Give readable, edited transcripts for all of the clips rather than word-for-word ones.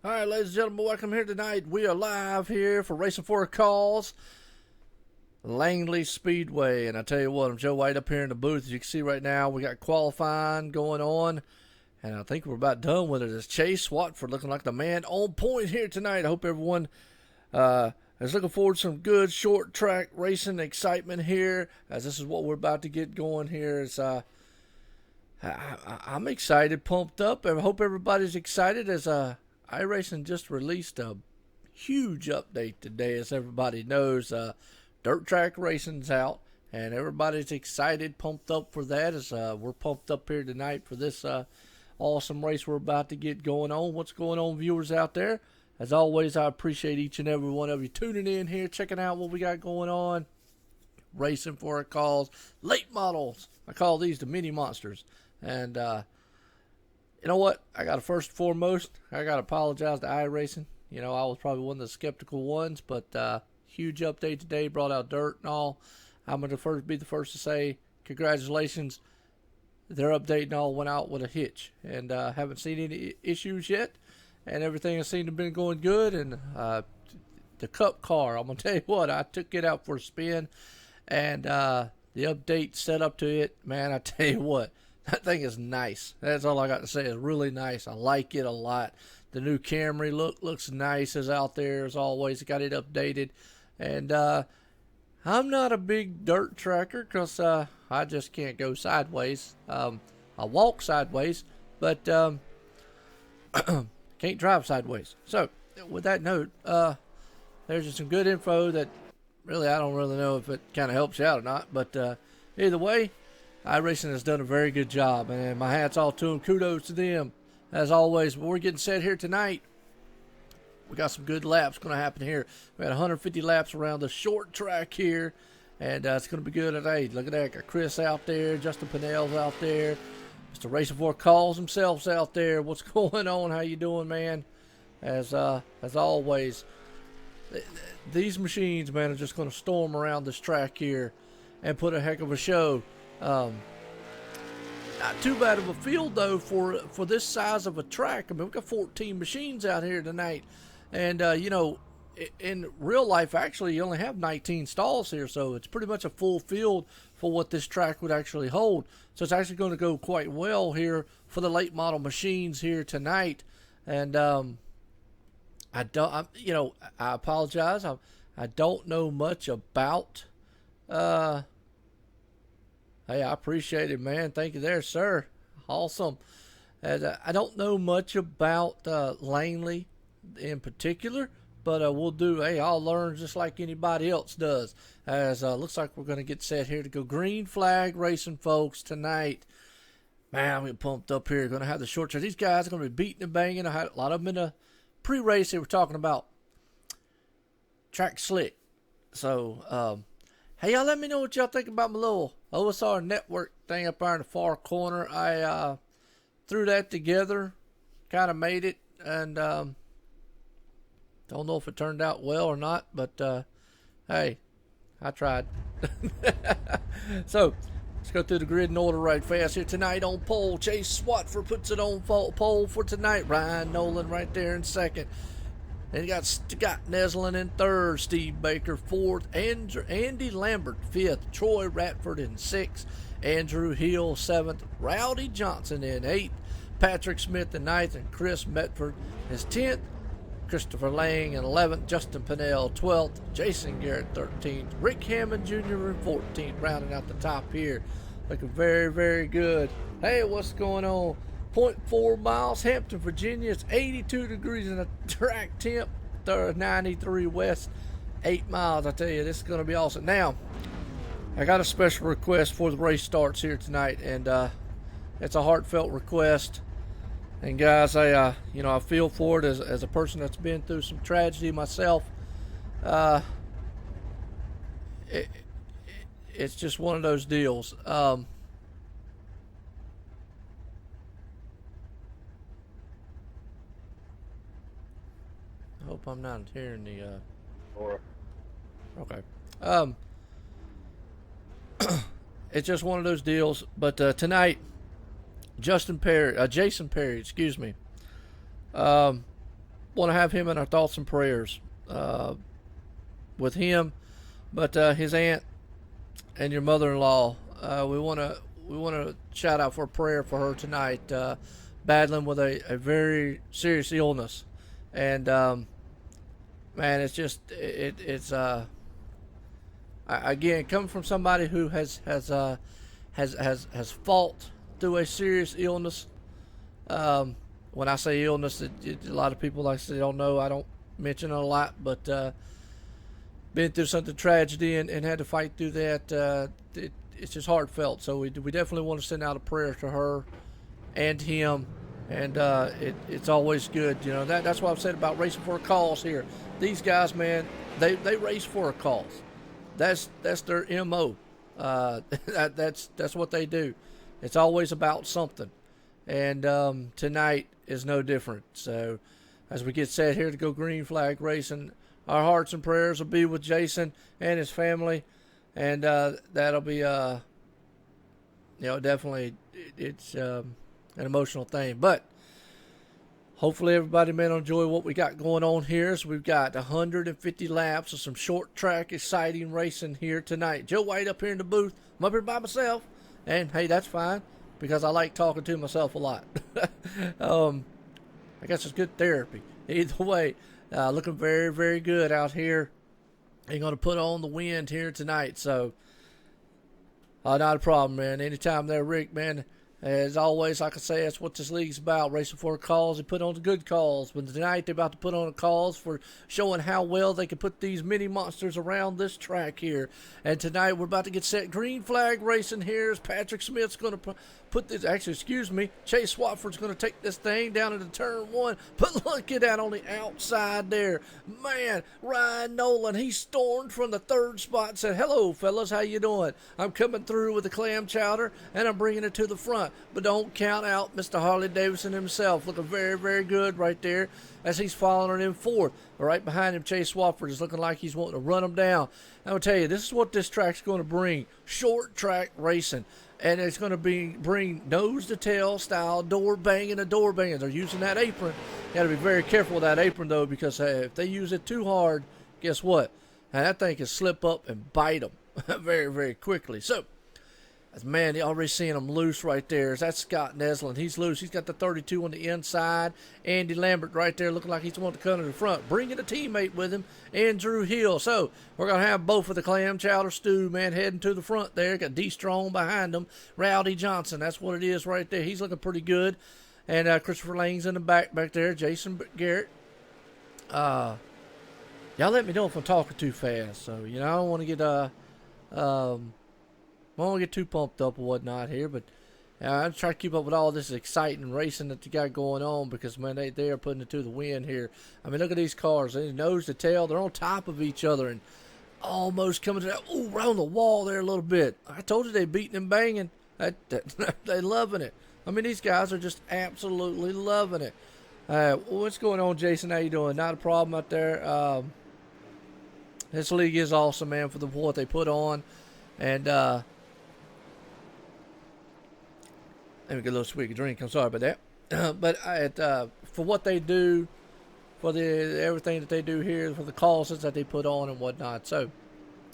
All right, ladies and gentlemen, welcome here tonight. We are live here for Racing for a Cause, Langley Speedway. And I tell you what, I'm Joe White up here in the booth. As you can see right now, we got qualifying going on. And I think we're about done with it. It's Chase Watford looking like the man on point here tonight. I hope everyone is looking forward to some good short track racing excitement here, as this is what we're about to get going here. It's, I'm excited, pumped up. I hope everybody's excited as iRacing just released a huge update today. As everybody knows, dirt track racing's out, and everybody's excited, pumped up for that. As we're pumped up here tonight for this awesome race we're about to get going on. What's going on, viewers out there? As always, I appreciate each and every one of you tuning in here, checking out what we got going on. Racing for a Cause, late models. I call these the mini monsters. And you know what? I got to first and foremost, I got to apologize to iRacing. You know, I was probably one of the skeptical ones, but huge update today, brought out dirt and all. I'm going to be the first to say congratulations. Their update and all went out with a hitch, and haven't seen any issues yet, and everything has seemed to have been going good. And the Cup car, I'm going to tell you what, I took it out for a spin, and the update set up to it, man, I tell you what, that thing is nice. That's all I got to say. It's really nice. I like it a lot. The new Camry looks nice as out there as always. Got it updated. And I'm not a big dirt tracker because I just can't go sideways. I walk sideways, but can't drive sideways. So with that note, there's just some good info that really I don't really know if it kind of helps you out or not. But either way, iRacing has done a very good job, and my hat's off to them. Kudos to them. As always, we're getting set here tonight. We got some good laps going to happen here. We had 150 laps around the short track here, and it's going to be good today. Look at that. Got Chris out there. Justin Pinnell's out there. Mr. Racing for Calls himself's out there. What's going on? How you doing, man? As always, these machines, man, are just going to storm around this track here and put a heck of a show. Not too bad of a field though for this size of a track. I mean, we've got 14 machines out here tonight, and you know, in real life, actually, you only have 19 stalls here, so it's pretty much a full field for what this track would actually hold. So it's actually going to go quite well here for the late model machines here tonight. And I apologize. I don't know much about. Hey, I appreciate it, man. Thank you there, sir. Awesome. And, I don't know much about Langley in particular, but we'll do. Hey, I'll learn just like anybody else does. As looks like we're going to get set here to go green flag racing, folks, tonight. Man, I'm pumped up here. Going to have the short track. These guys are going to be beating and banging. I had a lot of them in the pre-race. They were talking about track slick. So, hey, y'all let me know what y'all think about my little OSR network thing up there in the far corner. I threw that together, kind of made it, and don't know if it turned out well or not, but hey, I tried. So, let's go through the grid in order right fast here tonight. On pole, Chase Watford puts it on pole for tonight. Ryan Nolan right there in second. Then you got Scott Neslin in third, Steve Baker fourth, Andy Lambert fifth, Troy Ratford in sixth, Andrew Hill seventh, Rowdy Johnson in eighth, Patrick Smith in ninth, and Chris Metford is 10th, Christopher Lang in 11th, Justin Pinnell 12th, Jason Garrett 13th, Rick Hammond Jr. in 14th, rounding out the top here. Looking very, very good. Hey, what's going on? 0.4 miles, Hampton, Virginia. It's 82 degrees in the track temp. 93 west, 8 miles. I tell you, this is going to be awesome. Now, I got a special request before the race starts here tonight, and it's a heartfelt request. And guys, I feel for it as a person that's been through some tragedy myself. It's just one of those deals. I hope I'm not hearing the okay. It's just one of those deals. But tonight, Jason Perry, excuse me, want to have him in our thoughts and prayers with him, but his aunt and your mother-in-law. We want to shout out for a prayer for her tonight, battling with a very serious illness, and man, it's just it's again, coming from somebody who has fought through a serious illness. When I say illness, a lot of people, like I said, don't know. I don't mention it a lot, but been through something tragedy and had to fight through that. It's just heartfelt. So we definitely want to send out a prayer to her and him. And it's always good, you know. That's what I've said about racing for a cause here. These guys, man, they race for a cause. That's their MO. That's what they do. It's always about something. And tonight is no different. So as we get set here to go green flag racing, our hearts and prayers will be with Jason and his family, and that'll be definitely it's an emotional thing. But hopefully everybody, man, will enjoy what we got going on here. So we've got 150 laps of some short track exciting racing here tonight. Joe White up here in the booth. I'm up here by myself, and hey, that's fine, because I like talking to myself a lot. I guess it's good therapy. Either way, looking very, very good out here. Ain't going to put on the wind here tonight. So, not a problem, man. Anytime there, Rick, man. As always, like I say, that's what this league's about. Racing for a cause. They put on the good calls. But tonight, they're about to put on a cause for showing how well they can put these mini monsters around this track here. And tonight, we're about to get set. Green flag racing here. As Patrick Smith's going to put this. Actually, excuse me. Chase Swafford's going to take this thing down into turn one. But look at that on the outside there. Man, Ryan Nolan, he stormed from the third spot and said, "Hello, fellas. How you doing? I'm coming through with the clam chowder, and I'm bringing it to the front." But don't count out Mr. Harley Davidson himself. Looking very, very good right there as he's following in fourth. Right behind him, Chase Swafford is looking like he's wanting to run him down. I'm going to tell you, this is what this track's going to bring. Short track racing. And it's going to bring nose-to-tail style door banging and door banging. They're using that apron. You got to be very careful with that apron, though, because if they use it too hard, guess what? And that thing can slip up and bite them very, very quickly. So, man, you already seeing him loose right there. That's Scott Neslin. He's loose. He's got the 32 on the inside. Andy Lambert right there looking like he's wanting to come to the front. Bringing a teammate with him, Andrew Hill. So we're going to have both of the clam chowder stew, man, heading to the front there. Got D. Strong behind him. Rowdy Johnson. That's what it is right there. He's looking pretty good. And Christopher Lane's in the back there. Jason Garrett. Y'all let me know if I'm talking too fast. So, I don't want to get I won't get too pumped up or whatnot here, but I'm trying to keep up with all this exciting racing that you got going on, because, man, they are putting it to the wind here. I mean, look at these cars. They nose to tail. They're on top of each other and almost coming to that. Ooh, right on the wall there a little bit. I told you they beating and banging. They loving it. I mean, these guys are just absolutely loving it. What's going on, Jason? How you doing? Not a problem out there. This league is awesome, man, for what they put on. And let me get a little sweet drink. I'm sorry about that. But for what they do, for everything that they do here, for the causes that they put on and whatnot. So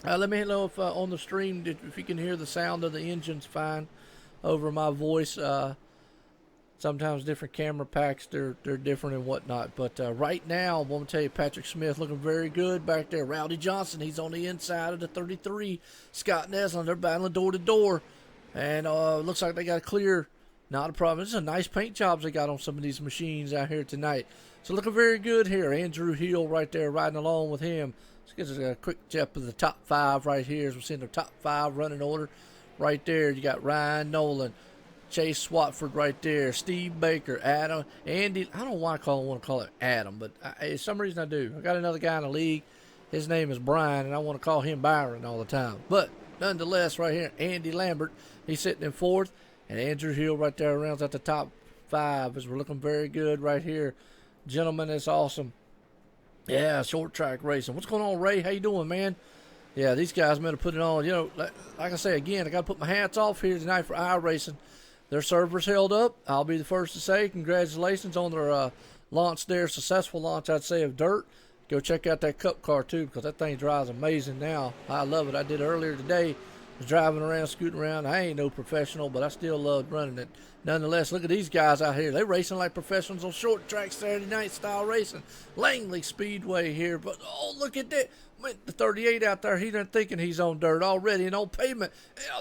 let me know if on the stream, if you can hear the sound of the engines fine over my voice. Sometimes different camera packs, they're different and whatnot. But right now, I'm going to tell you, Patrick Smith looking very good back there. Rowdy Johnson, he's on the inside of the 33. Scott Neslin, they're battling door to door. And looks like they got a clear. Not a problem. This is a nice paint jobs they got on some of these machines out here tonight. So looking very good here. Andrew Hill right there riding along with him. Let's get a quick check of the top five right here. As we're seeing the top five running order right there. You got Ryan Nolan, Chase Swatford right there, Steve Baker, Adam, Andy. I don't know why I want to call it Adam, but for some reason I do. I got another guy in the league. His name is Brian, and I want to call him Byron all the time. But nonetheless, right here, Andy Lambert, he's sitting in fourth. And Andrew Hill right there rounds out the top five as we're looking very good right here. Gentlemen, it's awesome. Yeah, short track racing. What's going on, Ray? How you doing, man? Yeah, these guys meant to put it on. Like I say again, I got to put my hats off here tonight for iRacing. Their servers held up. I'll be the first to say congratulations on launch there, successful launch, I'd say, of dirt. Go check out that Cup car too, because that thing drives amazing now. I love it. I did it earlier today. Was driving around, scooting around. I ain't no professional, but I still love running it. Nonetheless, look at these guys out here. They racing like professionals on short track Saturday night style racing. Langley Speedway here. But, oh, look at that. The 38 out there, he done thinking he's on dirt already and on pavement.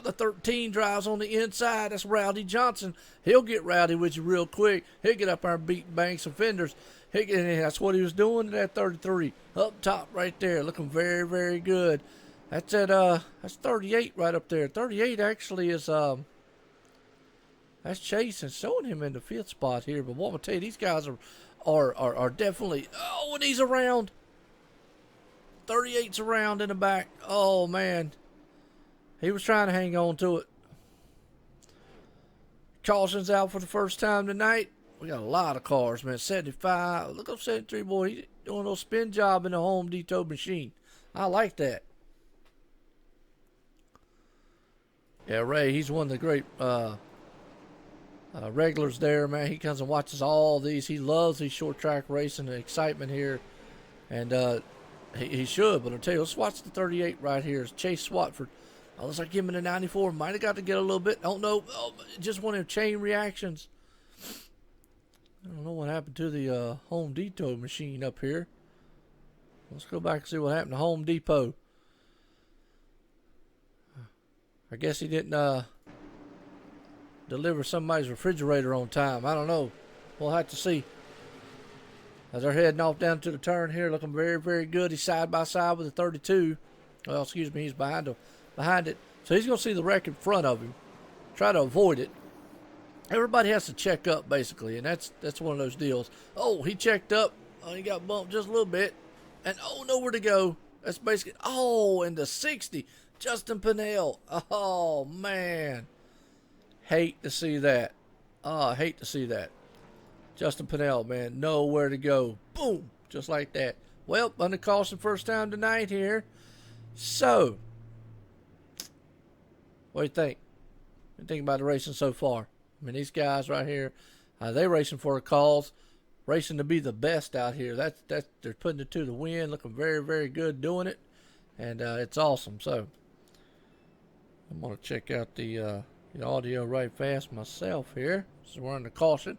The 13 drives on the inside. That's Rowdy Johnson. He'll get rowdy with you real quick. He'll get up there and beat banks and fenders. That's what he was doing to that 33. Up top right there. Looking very, very good. That's at that's 38 right up there. 38 actually is that's Chase and showing him in the 5th spot here. But what I'm gonna tell you, these guys are definitely, oh, and he's around. 38's around in the back. Oh man. He was trying to hang on to it. Caution's out for the first time tonight. We got a lot of cars, man. 75. Look up 73, boy. He's doing a little spin job in the Home Depot machine. I like that. Yeah, Ray, he's one of the great regulars there, man. He comes and watches all these. He loves these short track racing, the excitement here. And he should, but I'll tell you, let's watch the 38 right here. It's Chase Swatford. Oh, looks like him in the 94. Might have got to get a little bit. Don't know. Oh, just one of them chain reactions. I don't know what happened to the Home Depot machine up here. Let's go back and see what happened to Home Depot. I guess he didn't deliver somebody's refrigerator on time. I don't know. We'll have to see. As they're heading off down to the turn here, looking very, very good. He's side by side with the 32. Well, excuse me, he's behind it. So he's going to see the wreck in front of him. Try to avoid it. Everybody has to check up, basically, and that's one of those deals. Oh, he checked up. Oh, he got bumped just a little bit. And, oh, nowhere to go. That's basically, oh, and the 60. Justin Pinnell. Oh, man. Hate to see that. Oh, I hate to see that. Justin Pinnell, man, nowhere to go. Boom, just like that. Well, under caution first time tonight here. So, what do you think? What do you think about the racing so far? I mean, these guys right here, they racing for a cause, racing to be the best out here. That's they're putting it to the win, looking very, very good doing it, and it's awesome. So, I'm gonna check out the audio right fast myself here. So we're under caution.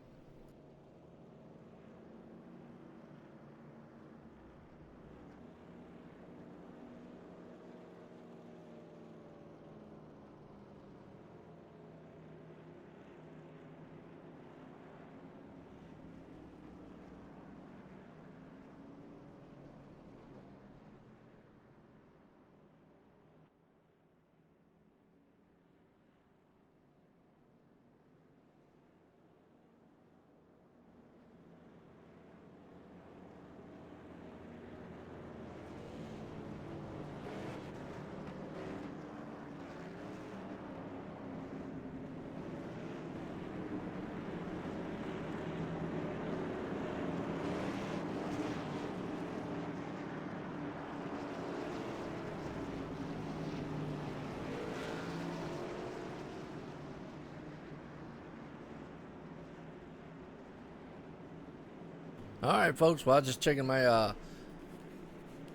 All right, folks. Well, I'm just checking my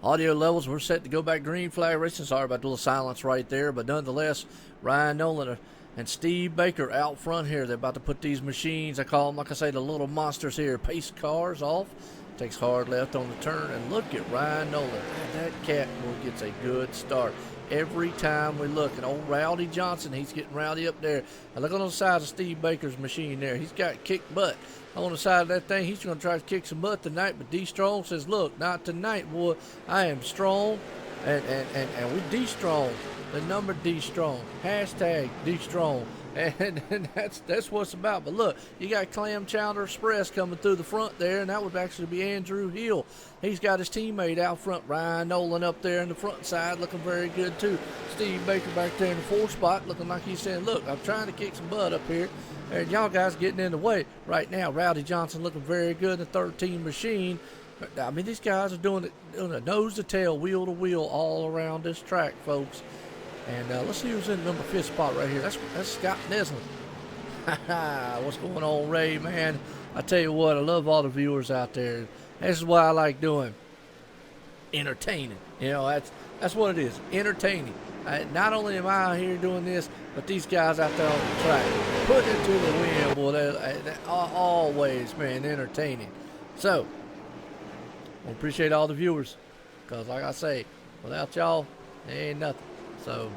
audio levels. We're set to go back green flag racing. Sorry about the little silence right there, but nonetheless, Ryan Nolan and Steve Baker out front here. They're about to put these machines, I call them, like I say, the little monsters here, pace cars off. Takes hard left on the turn, and look at Ryan Nolan. That cat gets a good start every time we look. And old Rowdy Johnson, he's getting rowdy up there. I look on the side of Steve Baker's machine there. He's got kick butt on the side of that thing. He's going to try to kick some butt tonight, but D Strong says, look, not tonight, boy. I am strong, and we D Strong. The number D Strong. Hashtag D Strong. And that's what it's about. But look, you got Clam Chowder Express coming through the front there, and that would actually be Andrew Hill. He's got his teammate out front, Ryan Nolan, up there in the front side, looking very good too. Steve Baker back there in the 4th spot, looking like he's saying, look, I'm trying to kick some butt up here, and y'all guys getting in the way right now. Rowdy Johnson looking very good in the 13 machine. I mean, these guys are doing a nose to tail, wheel to wheel all around this track, folks. And let's see who's in the number 5th spot right here. That's Scott Neslin. What's going on, Ray, man? I tell you what, I love all the viewers out there. This is what I like doing. Entertaining. You know, that's what it is. Entertaining. Not only am I out here doing this, but these guys out there on the track, putting it to the wind, boy, they're always, man, entertaining. So, I appreciate all the viewers, because like I say, without y'all, there ain't nothing. So,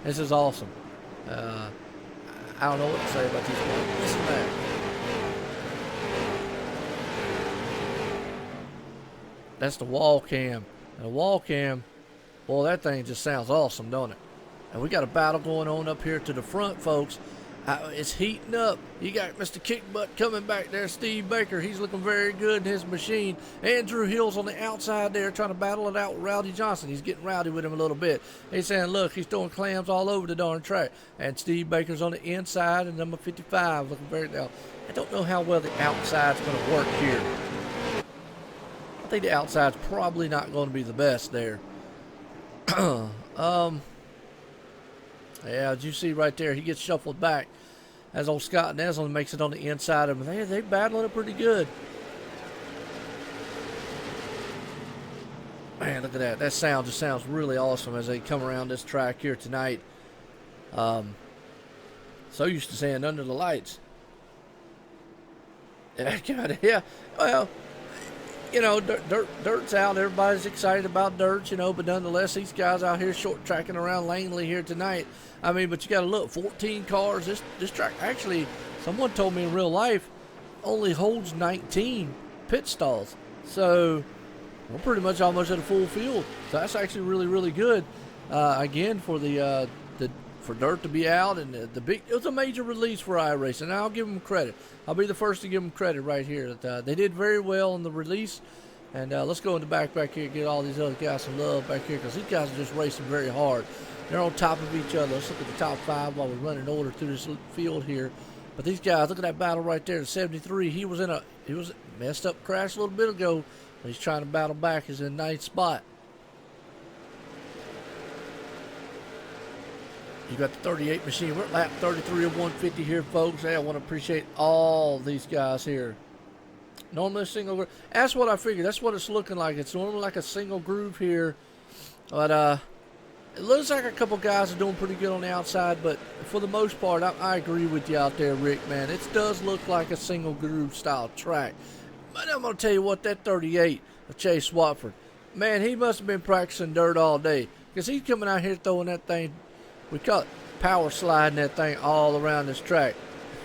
this is awesome. I don't know what to say about these guys. This and that. That's the wall cam. And the wall cam, boy, that thing just sounds awesome, don't it? And we got a battle going on up here to the front, folks. It's heating up. You got Mr. Kickbutt coming back there, Steve Baker. He's looking very good in his machine. Andrew Hill's on the outside there trying to battle it out with Rowdy Johnson. He's getting rowdy with him a little bit. He's saying, look, he's throwing clams all over the darn track. And Steve Baker's on the inside, and number 55 looking very down. I don't know how well the outside's going to work here. I think the outside's probably not going to be the best there. Yeah, as you see right there, he gets shuffled back as old Scott Neslin makes it on the inside of him. They battling it pretty good. Man, look at that. That sound just sounds really awesome as they come around this track here tonight. So used to saying under the lights. Yeah, well, you know, dirt's out. Everybody's excited about dirt, you know, but nonetheless, these guys out here short tracking around Langley here tonight. I mean, but you got to look, 14 cars. This track, actually, someone told me in real life, only holds 19 pit stalls. So we're pretty much almost at a full field. So that's actually really, really good. Again, for for dirt to be out, and it was a major release for iRacing. And I'll give them credit. I'll be the first to give them credit right here. They did very well in the release. And let's go in the back here and get all these other guys some love back here, because these guys are just racing very hard. They're on top of each other. Let's look at the top 5 while we're running order through this field here. But these guys, look at that battle right there. The 73, he was messed up, crashed a little bit ago. But he's trying to battle back. He's in 9th spot. You got the 38 machine. We're at lap 33 of 150 here, folks. Hey, I want to appreciate all these guys here. Normally a single groove. That's what I figured. That's what it's looking like. It's normally like a single groove here. But it looks like a couple guys are doing pretty good on the outside. But for the most part, I agree with you out there, Rick, man. It does look like a single groove style track. But I'm going to tell you what, that 38 of Chase Watford, man, he must have been practicing dirt all day. Because he's coming out here throwing that thing. We call it power sliding that thing all around this track.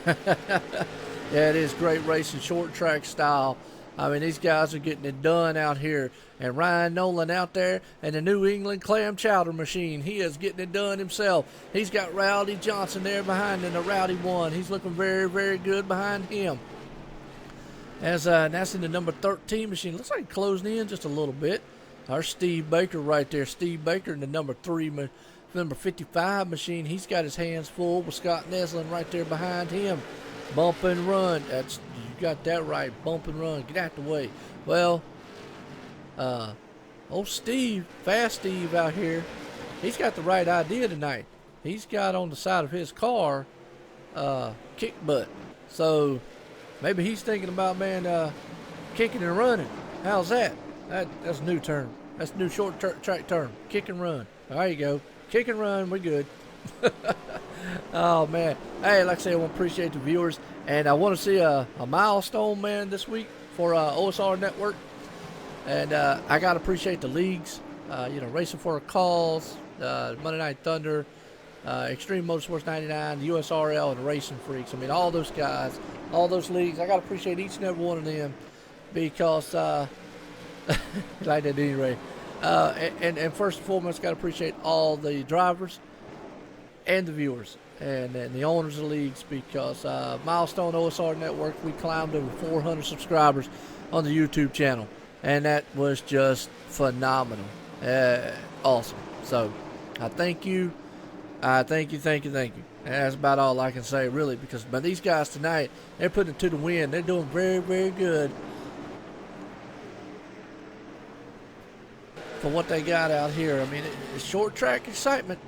Yeah, it is great racing, short track style. I mean, these guys are getting it done out here. And Ryan Nolan out there and the New England clam chowder machine. He is getting it done himself. He's got Rowdy Johnson there behind him, the Rowdy one. He's looking very, very good behind him. As that's in the number 13 machine. Looks like closing in just a little bit. Our Steve Baker right there. Steve Baker in the number 55 machine. He's got his hands full with Scott Neslin right there behind him. Bump and run. You got that right. Bump and run. Get out the way. Well, old Steve, Fast Steve out here, he's got the right idea tonight. He's got on the side of his car kick butt. So maybe he's thinking about, man, kicking and running. How's that? That's a new term. That's a new short track term. Kick and run. There you go. Kick and run. We're good. Oh, man. Hey, like I say, I want to appreciate the viewers. And I want to see a milestone, man, this week for OSR Network. And I got to appreciate the leagues. Racing for a Cause, Monday Night Thunder, Extreme Motorsports 99, the USRL, and Racing Freaks. I mean, all those guys, all those leagues, I got to appreciate each and every one of them because, like that anyway. And first and foremost, got to appreciate all the drivers and the viewers and the owners of the leagues because Milestone OSR Network, we climbed over 400 subscribers on the YouTube channel. And that was just phenomenal. Awesome. So, I thank you. Thank you. And that's about all I can say, really, because these guys tonight, they're putting it to the wind. They're doing very, very good for what they got out here. I mean, it's short track excitement.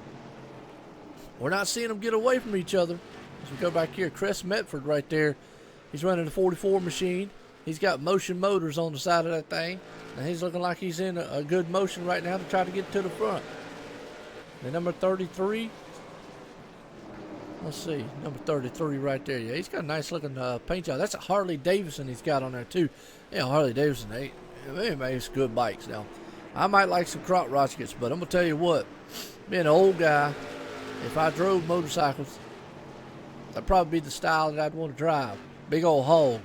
We're not seeing them get away from each other. As we go back here, Chris Metford right there. He's running a 44 machine. He's got motion motors on the side of that thing. And he's looking like he's in a good motion right now to try to get to the front. The number 33. Let's see. Number 33 right there. Yeah, he's got a nice looking paint job. That's a Harley Davidson he's got on there too. Yeah, Harley Davidson, they make some good bikes now. I might like some crotch rockets, but I'm going to tell you what. Being an old guy, if I drove motorcycles, that'd probably be the style that I'd want to drive. Big old hog.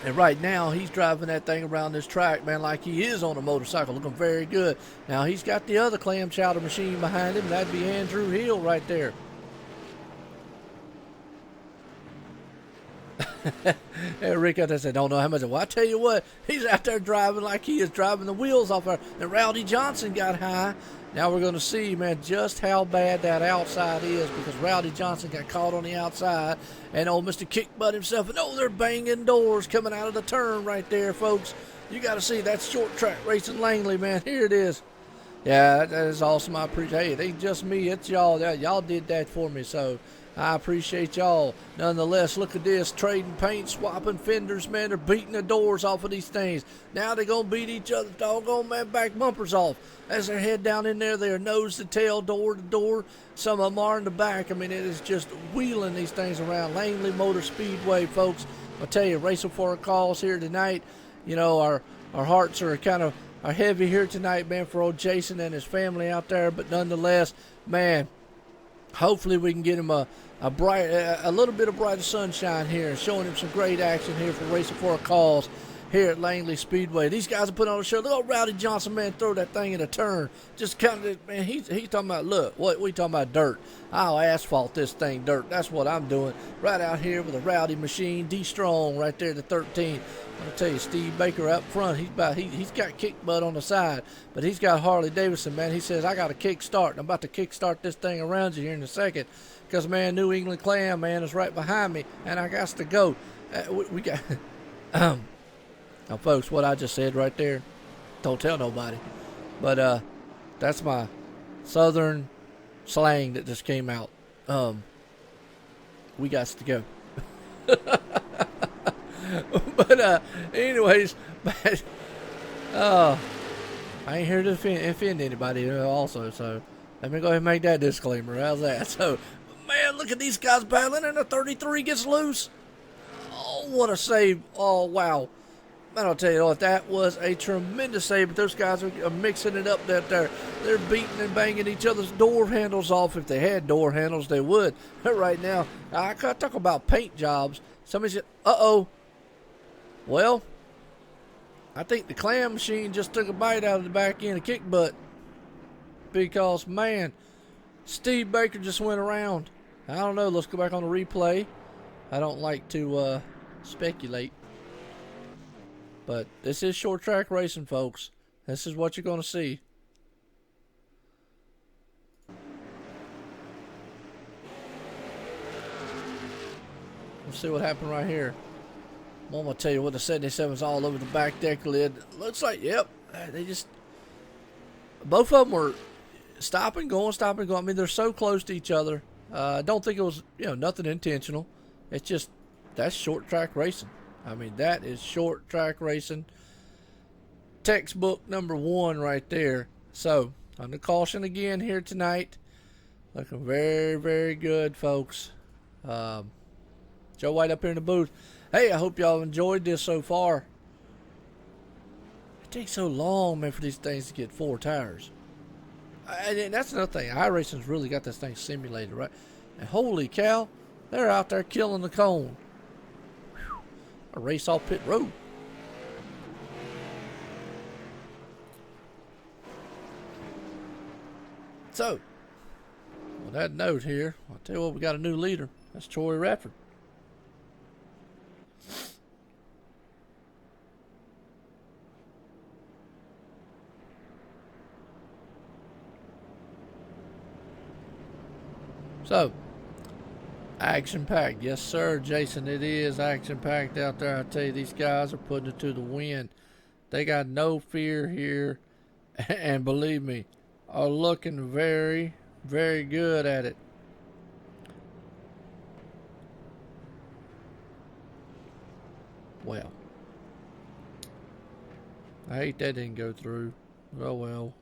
And right now, he's driving that thing around this track, man, like he is on a motorcycle, looking very good. Now, he's got the other clam chowder machine behind him. That'd be Andrew Hill right there. Hey, Rick out there said, don't know how much. Well, I tell you what, he's out there driving like he is driving the wheels off her. And Rowdy Johnson got high. Now we're going to see, man, just how bad that outside is, because Rowdy Johnson got caught on the outside. And old Mr. Kickbutt himself, and they're banging doors coming out of the turn right there, folks. You got to see that short track racing Langley, man. Here it is. Yeah, that is awesome. I appreciate it. It ain't just me, it's y'all. Y'all did that for me, so I appreciate y'all. Nonetheless, look at this. Trading paint, swapping fenders, man. They're beating the doors off of these things. Now they're going to beat each other's doggone, man, back bumpers off. As they head down in there, they're nose to tail, door to door. Some of them are in the back. I mean, it is just wheeling these things around. Langley Speedway, folks. I'll tell you, racing for a cause here tonight. You know, our hearts are kind of are heavy here tonight, man, for old Jason and his family out there. But nonetheless, man, hopefully we can get him a little bit of brighter sunshine here, showing him some great action here for racing for a cause here at Langley Speedway. These guys are putting on a show. Look at Rowdy Johnson, man, throw that thing in a turn. Just kind of, man, he's talking about, look, what we talking about, dirt. I'll asphalt this thing dirt. That's what I'm doing. Right out here with a Rowdy machine, D-Strong right there to 13. I'm going to tell you, Steve Baker up front, he's got kick butt on the side, but he's got Harley Davidson, man. He says, I got a kick start. I'm about to kick start this thing around you here in a second, because, man, New England Clam, man, is right behind me, and I got to go. We got... Now, folks, what I just said right there, don't tell nobody. But that's my southern slang that just came out. We got to go. But anyways, I ain't here to offend anybody also. So let me go ahead and make that disclaimer. How's that? So, man, look at these guys battling, and the 33 gets loose. Oh, what a save. Oh, wow. Man, I'll tell you what, that was a tremendous save, but those guys are mixing it up that they're beating and banging each other's door handles off. If they had door handles, they would. But right now, I can't talk about paint jobs. Somebody said, uh-oh. Well, I think the clam machine just took a bite out of the back end of kick butt, because, man, Steve Baker just went around. I don't know. Let's go back on the replay. I don't like to speculate. But this is short track racing, folks. This is what you're going to see. Let's see what happened right here. I'm going to tell you what, the 77's all over the back deck lid. Looks like, yep, they just... Both of them were stopping, going. I mean, they're so close to each other. I don't think it was, nothing intentional. It's just, that's short track racing. I mean, that is short track racing. Textbook number 1 right there. So, under caution again here tonight. Looking very, very good, folks. Joe White up here in the booth. Hey, I hope y'all enjoyed this so far. It takes so long, man, for these things to get 4 tires. And that's another thing. iRacing's really got this thing simulated, right? And holy cow, they're out there killing the cone. A race off pit road. So, on that note here, I'll tell you what, we got a new leader. That's Troy Radford. So, action-packed. Yes, sir, Jason, it is action-packed out there. I tell you, these guys are putting it to the wind. They got no fear here, and believe me, are looking very, very good at it. Well, I hate that didn't go through. Oh well.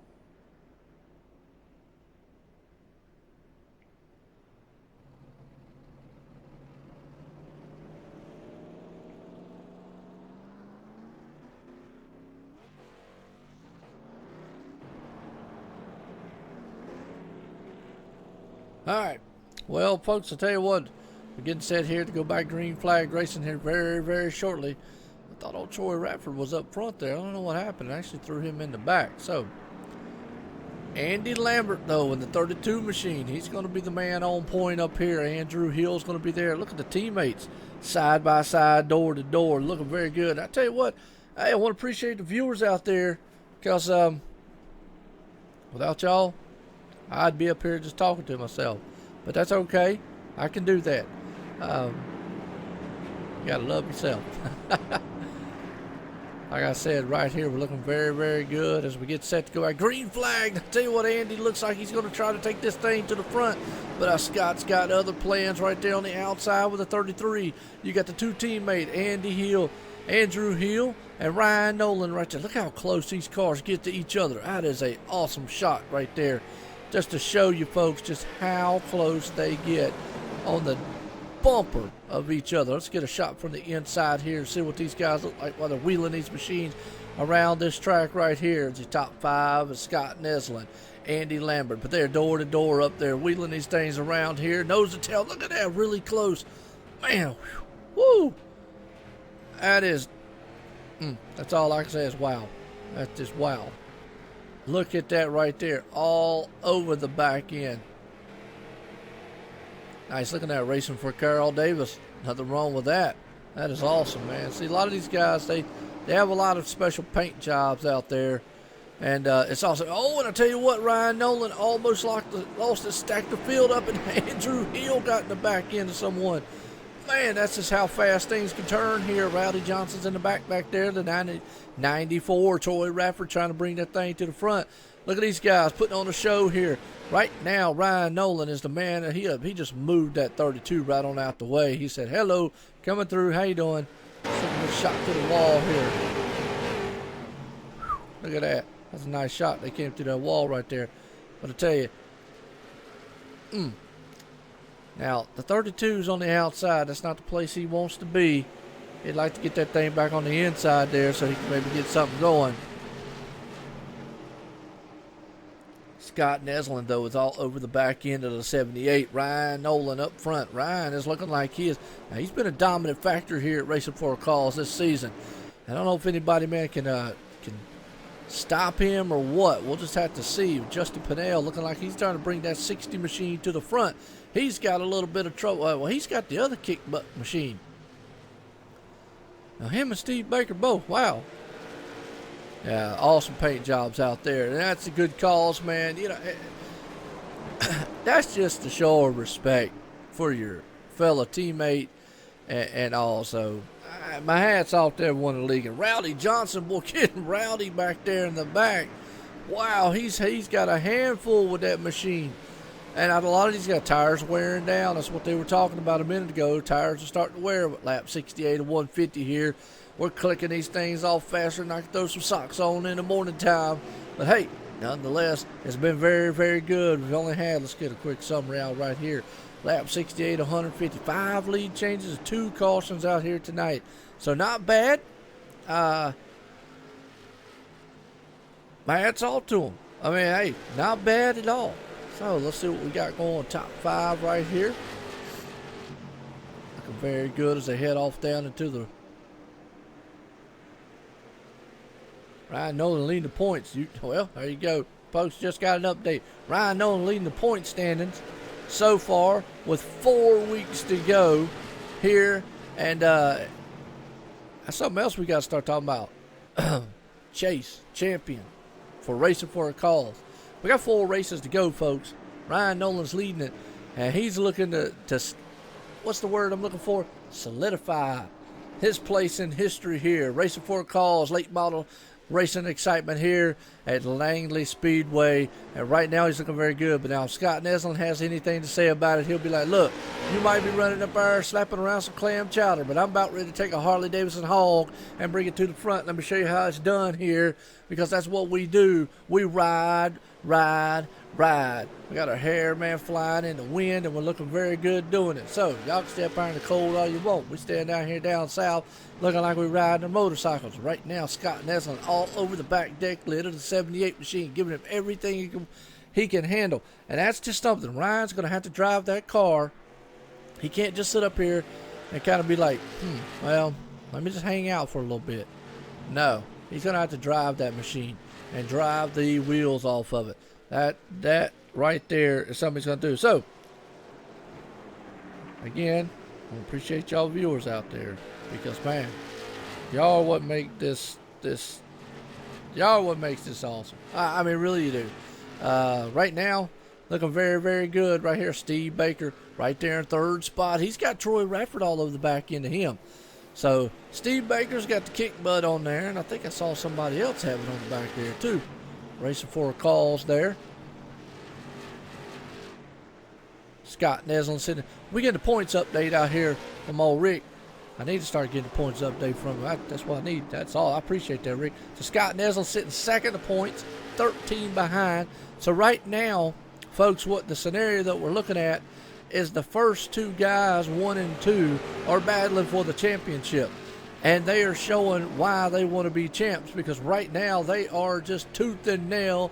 Alright, well folks, I'll tell you what, we're getting set here to go by green flag racing here very, very shortly. I thought old Troy Radford was up front there. I don't know what happened. I actually threw him in the back. So, Andy Lambert, though, in the 32 machine, he's going to be the man on point up here. Andrew Hill's going to be there. Look at the teammates, side by side, door to door, looking very good. I tell you what, hey, I want to appreciate the viewers out there, because without y'all, I'd be up here just talking to myself. But that's okay. I can do that. You gotta love yourself. Like I said, right here, we're looking very, very good as we get set to go out. Green flag. I tell you what, Andy looks like he's going to try to take this thing to the front. But Scott's got other plans right there on the outside with the 33. You got the two teammate, Andy Hill, Andrew Hill, and Ryan Nolan right there. Look how close these cars get to each other. That is an awesome shot right there. Just to show you folks just how close they get on the bumper of each other. Let's get a shot from the inside here and see what these guys look like while they're wheeling these machines around this track right here. The top five is Scott Neslin, Andy Lambert, but they're door to door up there wheeling these things around here, nose to tail. Look at that, really close, man. Woo, that is that's all I can say is wow. That's just wow. Look at that right there, all over the back end. Nice looking at racing for Carl Davis. Nothing wrong with that. That is awesome, man. See, a lot of these guys, they have a lot of special paint jobs out there. And it's awesome. Oh, and I tell you what, Ryan Nolan almost lost it, stacked the field up, and Andrew Hill got in the back end of someone. Man, that's just how fast things can turn here. Rowdy Johnson's in the back there. The 94, Troy Radford trying to bring that thing to the front. Look at these guys putting on a show here. Right now, Ryan Nolan is the man. And he just moved that 32 right on out the way. He said, hello, coming through. How you doing? A shot to the wall here. Look at that. That's a nice shot. They came through that wall right there. But I tell you, now, the 32's on the outside. That's not the place he wants to be. He'd like to get that thing back on the inside there so he can maybe get something going. Scott Neslin, though, is all over the back end of the 78. Ryan Nolan up front. Ryan is looking like he is. Now, he's been a dominant factor here at Racing for a Cause this season. I don't know if anybody, man, can stop him or what. We'll just have to see. Justin Pinnell looking like he's trying to bring that 60 machine to the front. He's got a little bit of trouble. Well, he's got the other kick butt machine. Now, him and Steve Baker both. Wow. Yeah, awesome paint jobs out there. And that's a good cause, man. You know, that's just a show of respect for your fellow teammate and also my hat's off to everyone in the league. And Rowdy Johnson, boy, getting rowdy back there in the back. Wow, he's got a handful with that machine. And a lot of these got tires wearing down. That's what they were talking about a minute ago. Tires are starting to wear with lap 68 and 150 here. We're clicking these things off faster than I can throw some socks on in the morning time. But hey, nonetheless, it's been very, very good. We've only had, let's get a quick summary out right here. Lap 68, 155 lead changes, 2 cautions out here tonight. So not bad. My hat's off to them. I mean, hey, not bad at all. So let's see what we got going. Top 5 right here. Looking very good as they head off down into the Ryan Nolan leading the points. Well, there you go. Folks, just got an update. Ryan Nolan leading the point standings so far with 4 weeks to go here. And that's something else we got to start talking about. Chase, champion for Racing for a Cause. We got 4 races to go, folks. Ryan Nolan's leading it. And he's looking to what's the word I'm looking for? Solidify his place in history here. Racing for a Cause, late model racing excitement here at Langley Speedway. And right now he's looking very good. But now if Scott Neslin has anything to say about it, he'll be like, look, you might be running up there slapping around some clam chowder, but I'm about ready to take a Harley-Davidson hog and bring it to the front. Let me show you how it's done here, because that's what we do. We ride. We got our hair, man, flying in the wind, and we're looking very good doing it. So y'all can stay up there in the cold all you want. We stand down here down south looking like we're riding our motorcycles. Right now, Scott Neslin all over the back deck lid of the 78 machine, giving him everything he can handle. And that's just something. Ryan's going to have to drive that car. He can't just sit up here and kind of be like, well, let me just hang out for a little bit. No, he's going to have to drive that machine and drive the wheels off of it. That right there is something he's going to do. So, again, I appreciate y'all viewers out there, because, man, y'all what make this y'all what makes this awesome. I mean, really you do. Right now, looking very, very good right here. Steve Baker right there in third spot. He's got Troy Radford all over the back end of him. So, Steve Baker's got the kick butt on there, and I think I saw somebody else have it on the back there, too. Racing for a cause there. Scott Neslin sitting. We get the points update out here from old Rick. I need to start getting the points update from him. That's what I need. That's all. I appreciate that, Rick. So, Scott Neslin sitting second to points, 13 behind. So, right now, folks, what the scenario that we're looking at is the first two guys, 1 and 2, are battling for the championship. And they are showing why they want to be champs, because right now they are just tooth and nail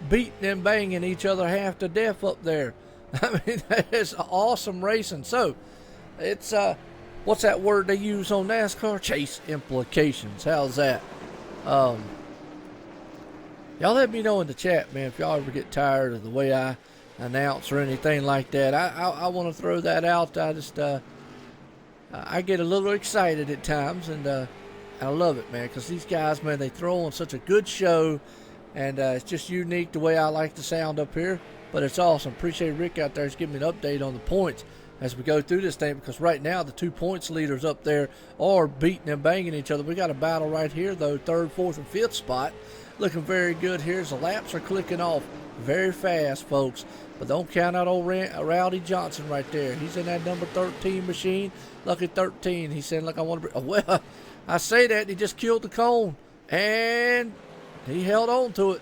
beating and banging each other half to death up there. I mean, that is awesome racing. So, it's, what's that word they use on NASCAR? Chase implications. How's that? Y'all let me know in the chat, man, if y'all ever get tired of the way I announce or anything like that. I want to throw that out. I get a little excited at times, and I love it, man, because these guys, man, they throw on such a good show, and it's just unique the way I like the sound up here. But it's awesome. Appreciate Rick out there. He's giving me an update on the points as we go through this thing, because right now the 2 points leaders up there are beating and banging each other. We got a battle right here, though, 3rd, 4th, and 5th spot. Looking very good here as the laps are clicking off very fast, folks. But don't count out old Rowdy Johnson right there. He's in that number 13 machine. Lucky 13. He said, look, I want to... Well, I say that, and he just killed the cone. And he held on to it.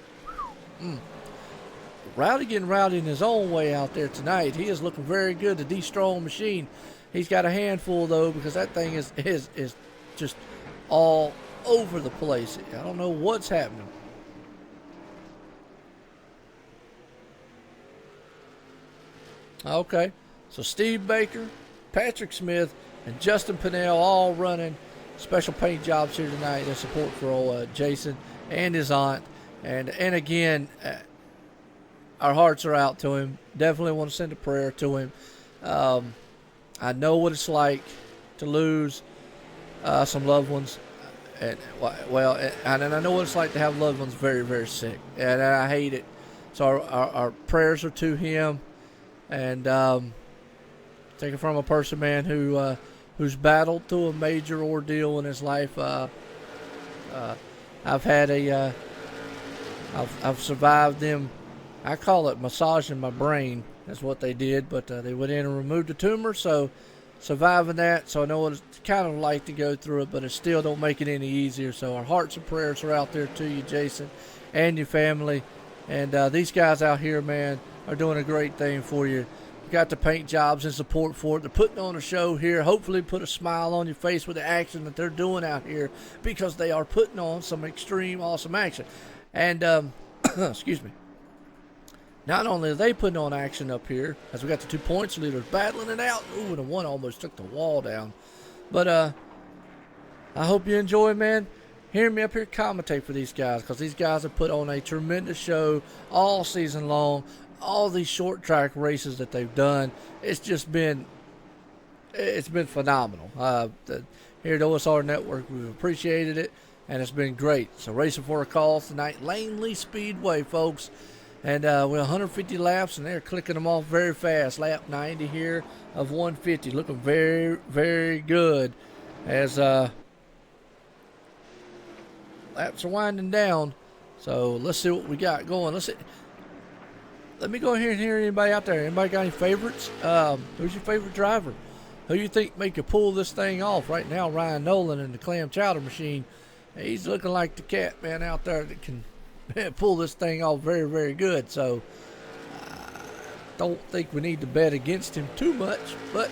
Rowdy getting rowdy in his own way out there tonight. He is looking very good, the D-Strong machine. He's got a handful, though, because that thing is just all over the place. I don't know what's happening. Okay, so Steve Baker, Patrick Smith, and Justin Pinnell all running special paint jobs here tonight in support for old Jason and his aunt. And again, our hearts are out to him. Definitely want to send a prayer to him. I know what it's like to lose some loved ones. And I know what it's like to have loved ones very, very sick. And I hate it. So our prayers are to him. And take it from a person, man, who's battled through a major ordeal in his life. I've survived them. I call it massaging my brain. That's what they did, but they went in and removed the tumor. So surviving that, so I know what it's kind of like to go through it, but it still don't make it any easier. So our hearts and prayers are out there to you, Jason, and your family. And these guys out here, man, are doing a great thing for you. We got the paint jobs and support for it. They're putting on a show here. Hopefully put a smile on your face with the action that they're doing out here, because they are putting on some extreme awesome action. And, excuse me. Not only are they putting on action up here, as we got the 2 points leaders battling it out. Ooh, and the one almost took the wall down. But I hope you enjoy, man. Hear me up here commentate for these guys, because these guys have put on a tremendous show all season long. All these short track races that they've done, it's been phenomenal. Here at OSR Network, we've appreciated it, and it's been great. So racing for a cause tonight, Langley Speedway, folks. And we're 150 laps, and they're clicking them off very fast. Lap 90 here of 150, looking very, very good as laps are winding down. So let's see what we got going. Let me go here and hear anybody out there. Anybody got any favorites? Who's your favorite driver? Who you think make you pull this thing off? Right now, Ryan Nolan in the clam chowder machine. He's looking like the cat, man, out there that can pull this thing off very, very good. So don't think we need to bet against him too much. But,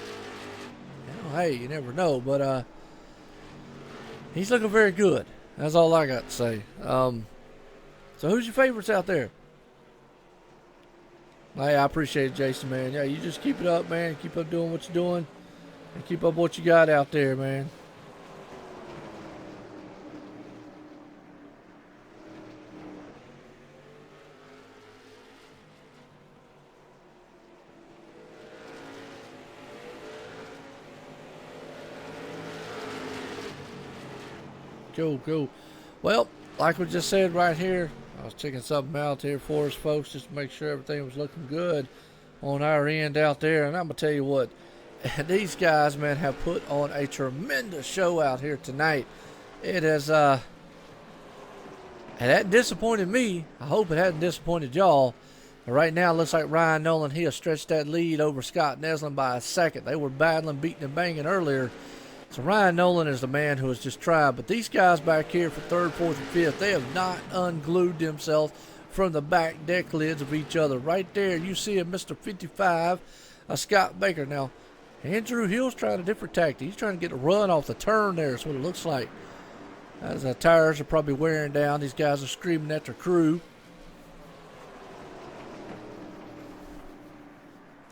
hey, you never know. But he's looking very good. That's all I got to say. So who's your favorites out there? Hey, I appreciate it, Jason, man. Yeah, you just keep it up, man. Keep up doing what you're doing. And keep up what you got out there, man. Cool. Well, like we just said right here, I was checking something out here for us, folks, just to make sure everything was looking good on our end out there. And I'm going to tell you what, these guys, man, have put on a tremendous show out here tonight. It has, it hadn't disappointed me. I hope it hadn't disappointed y'all. But right now, it looks like Ryan Nolan, he has stretched that lead over Scott Neslin by a second. They were battling, beating and banging earlier. So Ryan Nolan is the man who has just tried. But these guys back here for third, fourth, and fifth, they have not unglued themselves from the back deck lids of each other. Right there, you see a Mr. 55, Scott Baker. Now, Andrew Hill's trying a different tactic. He's trying to get a run off the turn there. That's what it looks like. As the tires are probably wearing down. These guys are screaming at their crew.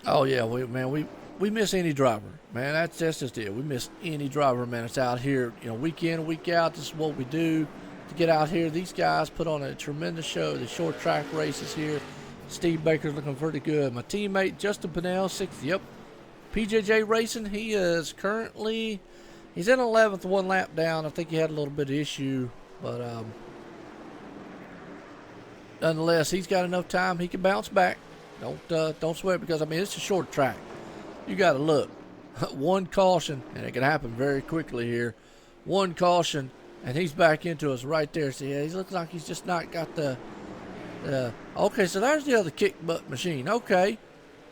Oh, yeah, we miss any driver. Man, that's just it. We miss any driver, man. It's out here, week in, week out. This is what we do to get out here. These guys put on a tremendous show. The short track races here. Steve Baker's looking pretty good. My teammate, Justin Pinnell, 6th. Yep. PJJ Racing, he is currently, he's in 11th, one lap down. I think he had a little bit of issue, but nonetheless, he's got enough time. He can bounce back. Don't sweat because, it's a short track. You got to look. One caution, and it can happen very quickly here. One caution, and he's back into us right there. See, he looks like he's just not got the okay, so there's the other kick butt machine. Okay.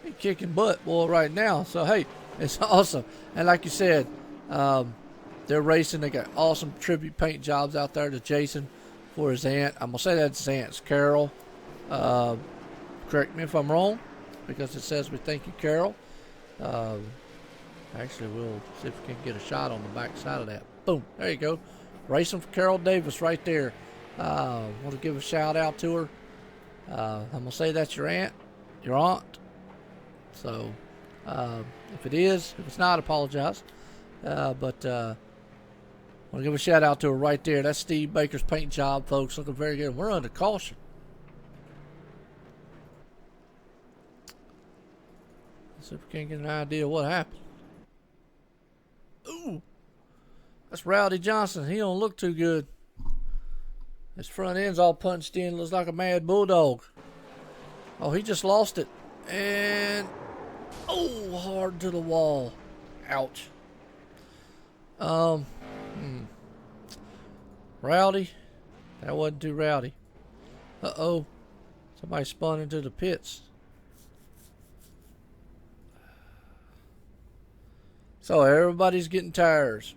He's kicking butt, boy, right now. So, hey, it's awesome. And like you said, they're racing. They got awesome tribute paint jobs out there to Jason for his aunt. I'm going to say that's his aunt's Carol. Correct me if I'm wrong, because it says we thank you, Carol. Actually, we'll see if we can get a shot on the back side of that. Boom. There you go. Racing for Carol Davis right there. Want to give a shout out to her. I'm going to say that's your aunt. So, if it is, if it's not, apologize. But want to give a shout out to her right there. That's Steve Baker's paint job, folks. Looking very good. We're under caution. Let's see if we can get an idea of what happened. Ooh, that's Rowdy Johnson. He don't look too good. His front end's all punched in. Looks like a mad bulldog. Oh, he just lost it. And, hard to the wall. Ouch. Rowdy. That wasn't too rowdy. Uh-oh. Somebody spun into the pits. So everybody's getting tires.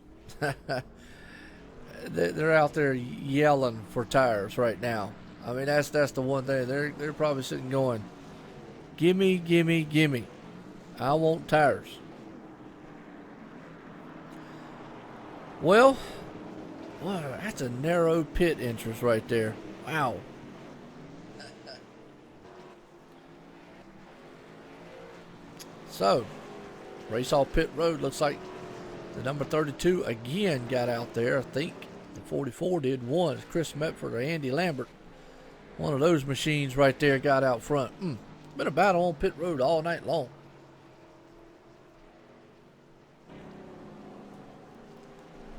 They're out there yelling for tires right now. That's the one thing. They're probably sitting going, gimme, gimme, gimme. I want tires. Well, that's a narrow pit entrance right there. Wow. So, race off pit road. Looks like the number 32 again got out there. I think the 44 did once. Chris Metford or Andy Lambert. One of those machines right there got out front. Been a battle on pit road all night long.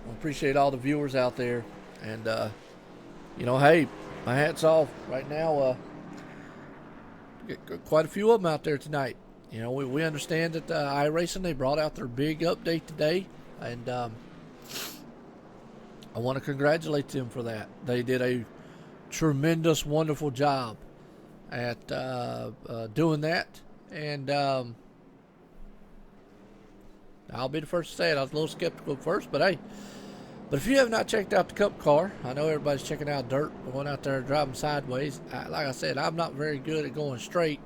I appreciate all the viewers out there. And, hey, my hat's off right now. Got quite a few of them out there tonight. We understand that iRacing, they brought out their big update today. And I want to congratulate them for that. They did a tremendous, wonderful job at doing that. And I'll be the first to say it. I was a little skeptical at first, but hey. But if you have not checked out the Cup car, I know everybody's checking out dirt, going out there driving sideways. Like I said, I'm not very good at going straight,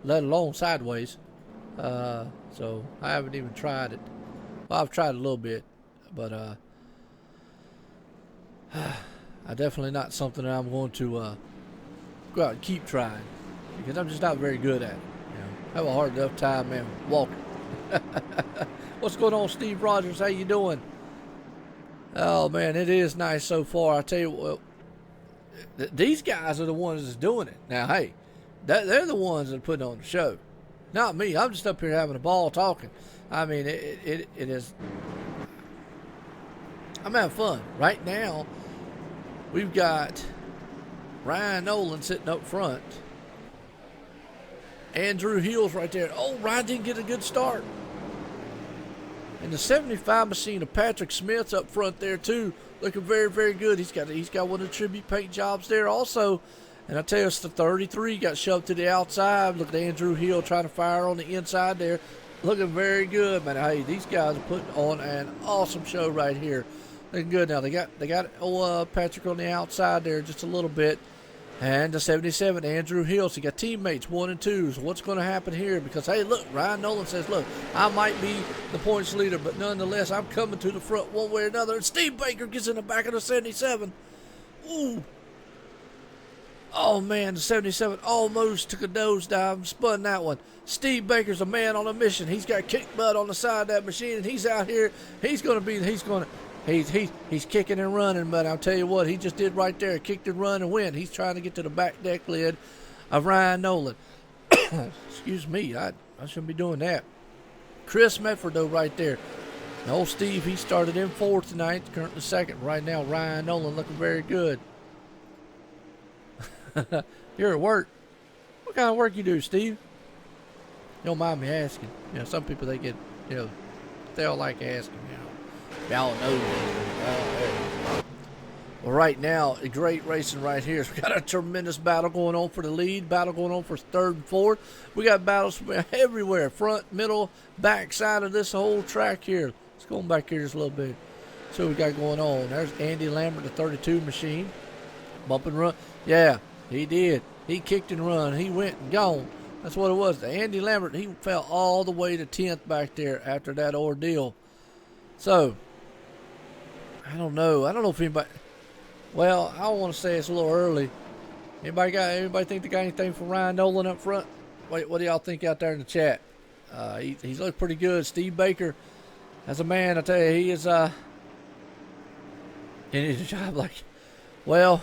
let alone sideways. So I haven't even tried it. Well, I've tried a little bit, but I definitely not something that I'm going to go out and keep trying, because I'm just not very good at it. You know, I have a hard enough time, man, walking. What's going on, Steve Rogers? How you doing? Oh man, it is nice so far. I tell you what, these guys are the ones that's doing it. Now, hey, they're the ones that are putting on the show, not me. I'm just up here having a ball talking. I mean, it is. I'm having fun right now. We've got Ryan Nolan sitting up front. Andrew Hill's right there. Oh, Ryan didn't get a good start. And the 75 machine of Patrick Smith's up front there too, looking very, very good. He's got one of the tribute paint jobs there also. And I tell you, it's the 33 got shoved to the outside. Look at Andrew Hill trying to fire on the inside there, looking very good, man. Hey, these guys are putting on an awesome show right here. Looking good now. They got Patrick on the outside there just a little bit. And the 77, Andrew Hill. So you got teammates 1 and 2. So what's going to happen here? Because, hey, look, Ryan Nolan says, look, I might be the points leader, but nonetheless, I'm coming to the front one way or another. And Steve Baker gets in the back of the 77. Ooh. Oh, man, the 77 almost took a nosedive and spun that one. Steve Baker's a man on a mission. He's got kick butt on the side of that machine, and he's out here. He's kicking and running, but I'll tell you what, he just did right there. Kicked and run and went. He's trying to get to the back deck lid of Ryan Nolan. Excuse me, I shouldn't be doing that. Chris Medford, though, right there. And old Steve, he started in 4th tonight, currently 2nd. Right now, Ryan Nolan looking very good. You're at work. What kind of work you do, Steve? You don't mind me asking. You know, some people, they get, you know, they all like asking, you know. Y'all know. Well, right now, a great racing right here. We got a tremendous battle going on for the lead, battle going on for 3rd and 4th. We got battles from everywhere, front, middle, back side of this whole track here. Let's go back here just a little bit. See what we got going on. There's Andy Lambert, the 32 machine. Bump and run. Yeah, he did. He kicked and run. He went and gone. That's what it was. Andy Lambert, he fell all the way to 10th back there after that ordeal. So, I don't know if anybody. Well, I want to say it's a little early. Anybody think they got anything for Ryan Nolan up front? Wait, what do y'all think out there in the chat? He's looked pretty good. Steve Baker, as a man, I tell you, he is in his job. Like, well,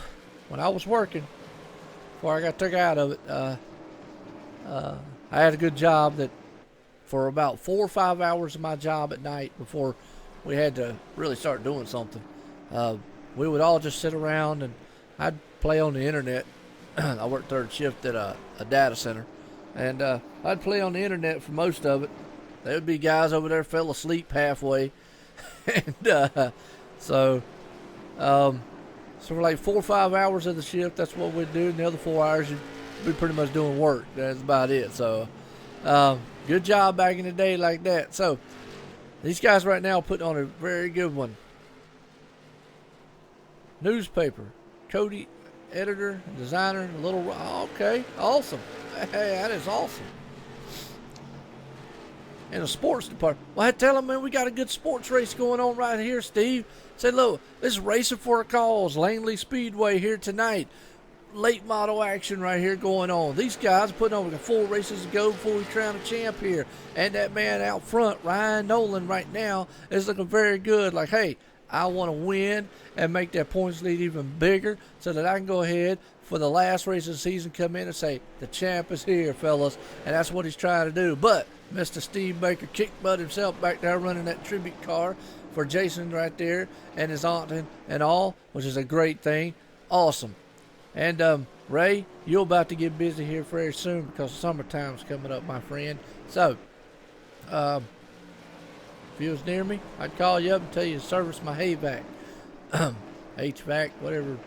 when I was working, before I got took out of it, I had a good job that for about 4 or 5 hours of my job at night before we had to really start doing something. We would all just sit around and I'd play on the internet. I worked 3rd shift at a data center, and I'd play on the internet for most of it. There would be guys over there fell asleep halfway, and so for like 4 or 5 hours of the shift, that's what we'd do. And the other 4 hours, you'd be pretty much doing work. That's about it. So good job back in the day like that. So these guys right now putting on a very good one. Newspaper, Cody, editor, designer, a little. Okay, awesome. Hey, that is awesome. In the sports department. Well, I tell them, man, we got a good sports race going on right here, Steve. Say, look, this is Racing for a Cause, Langley Speedway here tonight. Late model action right here going on. These guys putting on 4 races to go before we crown a champ here. And that man out front, Ryan Nolan, right now is looking very good. Like, hey, I want to win and make that points lead even bigger so that I can go ahead for the last race of the season, come in and say, the champ is here, fellas. And that's what he's trying to do. But Mr. Steve Baker kicked butt himself back there running that tribute car for Jason right there and his aunt and all, which is a great thing. Awesome. And Ray, you're about to get busy here very soon because summertime's coming up, my friend. So, if you was near me, I'd call you up and tell you to service my hay vac. HVAC, whatever,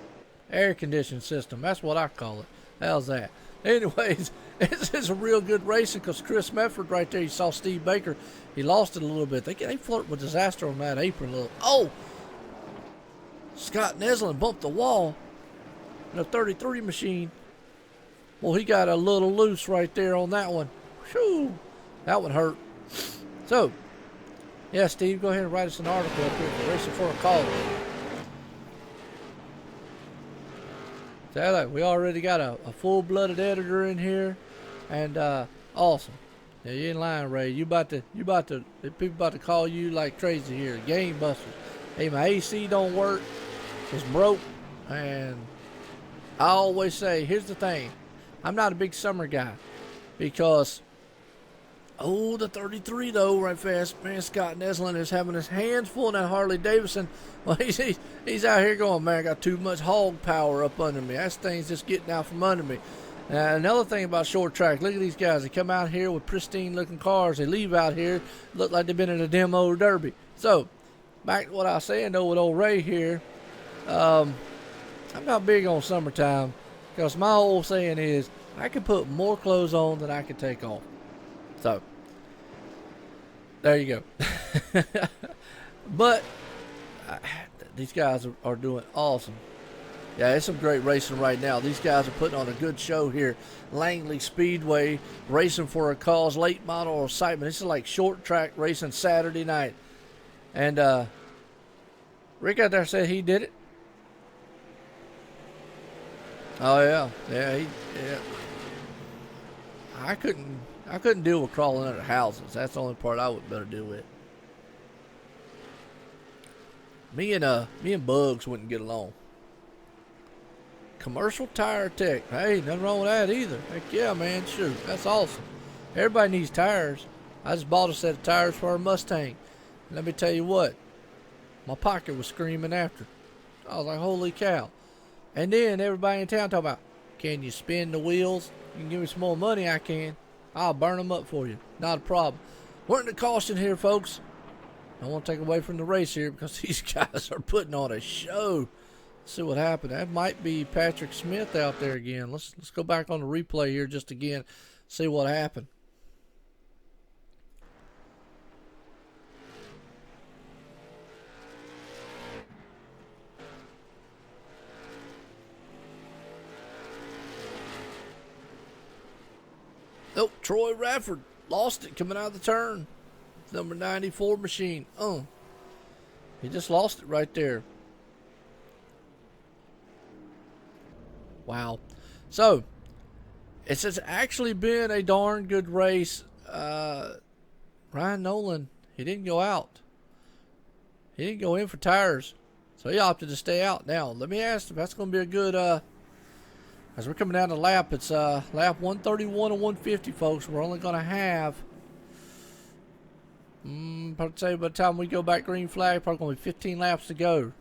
air conditioning system. That's what I call it. How's that? Anyways, this is a real good racing because Chris Mefford right there, you saw Steve Baker, he lost it a little bit. They flirt with disaster on that apron a little. Oh! Scott Neslin bumped the wall in a 33 machine. Well, he got a little loose right there on that one. Whew! That one hurt. So, yeah, Steve, go ahead and write us an article up here for Racing for a Cause. So, we already got a full-blooded editor in here, and awesome. Yeah, you ain't lying, Ray. People about to call you like crazy here, game busters. Hey, my AC don't work. It's broke, and I always say, here's the thing. I'm not a big summer guy because, the 33 though, right fast, man, Scott Neslin is having his hands full in that Harley Davidson. Well, he's out here going, man, I got too much hog power up under me. That thing's just getting out from under me. Another thing about short track, look at these guys. They come out here with pristine looking cars. They leave out here, look like they've been in a demo derby. So, back to what I was saying though with old Ray here. I'm not big on summertime because my old saying is I can put more clothes on than I can take off. So, there you go. But these guys are doing awesome. Yeah, it's some great racing right now. These guys are putting on a good show here. Langley Speedway, Racing for a Cause, late model excitement. This is like short track racing Saturday night. And Rick out there said he did it. Oh yeah, yeah. I couldn't deal with crawling under houses. That's the only part I would better deal with. Me and Bugs wouldn't get along. Commercial tire tech. Hey, nothing wrong with that either. Heck yeah, man. Sure, that's awesome. Everybody needs tires. I just bought a set of tires for our Mustang. And let me tell you what, my pocket was screaming after. I was like, holy cow. And then everybody in town talking about, can you spin the wheels? You can give me some more money, I can. I'll burn them up for you. Not a problem. We're in the caution here, folks. I don't want to take away from the race here because these guys are putting on a show. Let's see what happened. That might be Patrick Smith out there again. Let's go back on the replay here just again, see what happened. Oh, Troy Rafford lost it coming out of the turn. Number 94 machine. He just lost it right there. Wow. So, it's actually been a darn good race. Ryan Nolan, he didn't go out. He didn't go in for tires. So he opted to stay out. Now, let me ask if that's going to be a good, as we're coming down the lap, it's lap 131 and 150, folks. We're only going to have, I'd say by the time we go back green flag, probably going to be 15 laps to go.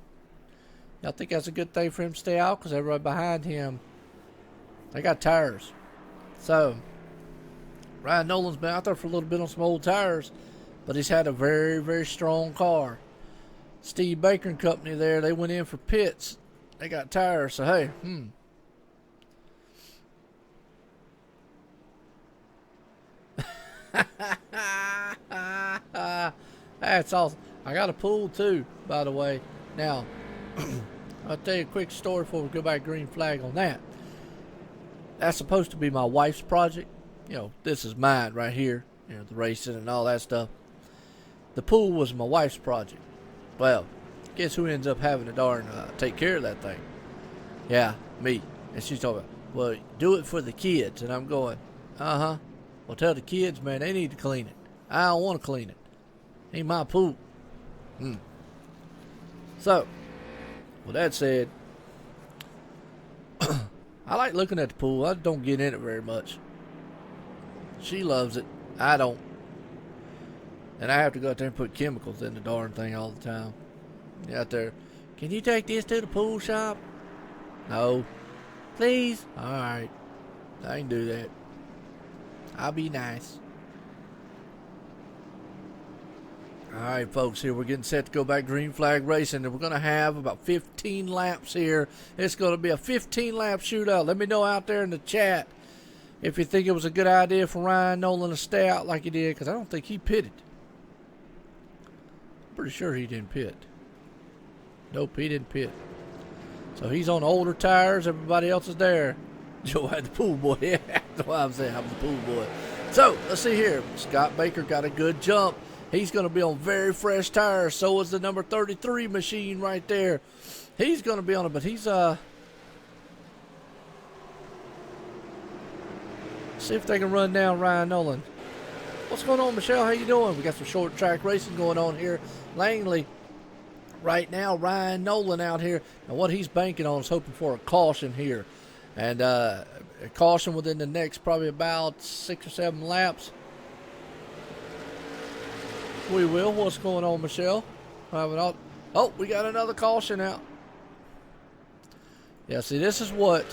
I think that's a good thing for him to stay out because everybody behind him, they got tires. So, Ryan Nolan's been out there for a little bit on some old tires, but he's had a very, very strong car. Steve Baker and company there, they went in for pits. They got tires, so hey, That's awesome. I got a pool too, by the way. Now, I'll tell you a quick story before we go back green flag on that. That's supposed to be my wife's project. You know, this is mine right here. You know, the racing and all that stuff. The pool was my wife's project. Well, guess who ends up having to darn take care of that thing? Yeah, me. And she's talking about, well, do it for the kids. And I'm going, well, tell the kids, man, they need to clean it. I don't want to clean it. Ain't my pool. So, with that said, I like looking at the pool. I don't get in it very much. She loves it. I don't. And I have to go out there and put chemicals in the darn thing all the time. You're out there, can you take this to the pool shop? No. Please? Alright. I can do that. I'll be nice. All right, folks, here we're getting set to go back green flag racing, and we're going to have about 15 laps here. It's going to be a 15-lap shootout. Let me know out there in the chat if you think it was a good idea for Ryan Nolan to stay out like he did, because I don't think he pitted. I'm pretty sure he didn't pit. Nope, he didn't pit. So he's on older tires. Everybody else is there. Joe had the pool boy. Yeah, that's why I'm saying I'm the pool boy. So, let's see here. Scott Baker got a good jump. He's going to be on very fresh tires. So is the number 33 machine right there. He's going to be on it, but he's, see if they can run down Ryan Nolan. What's going on, Michelle? How you doing? We got some short track racing going on here. Langley, right now, Ryan Nolan out here. And what he's banking on is hoping for a caution here. And a caution within the next probably about 6 or 7 laps. We will. What's going on, Michelle? Oh, we got another caution out. Yeah, see, this is what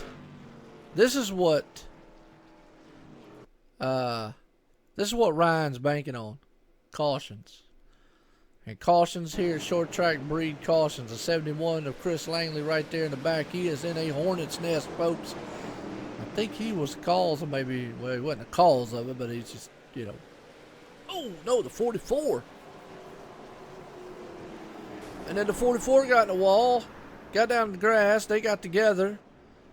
Ryan's banking on. Cautions. And cautions here, short track breed cautions. A 71 of Chris Langley right there in the back. He is in a hornet's nest, folks. I think he was the cause of maybe, well, he wasn't the cause of it, but he's just, you know. Oh, no, the 44. And then the 44 got in the wall, got down to the grass. They got together.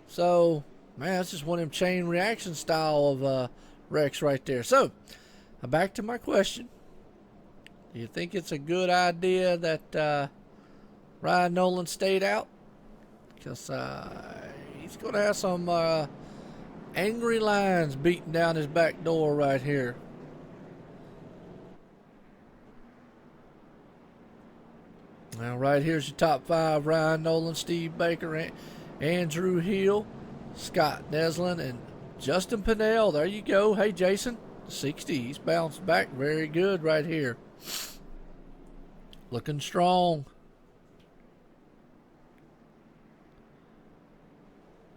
So, man, that's just one of them chain reaction style of wrecks right there. So, back to my question. Do you think it's a good idea that Ryan Nolan stayed out? Because he's going to have some angry lines beating down his back door right here. Now, right here's your top 5. Ryan Nolan, Steve Baker, Andrew Hill, Scott Neslin, and Justin Pinnell. There you go. Hey, Jason. 60. He's bounced back very good right here. Looking strong.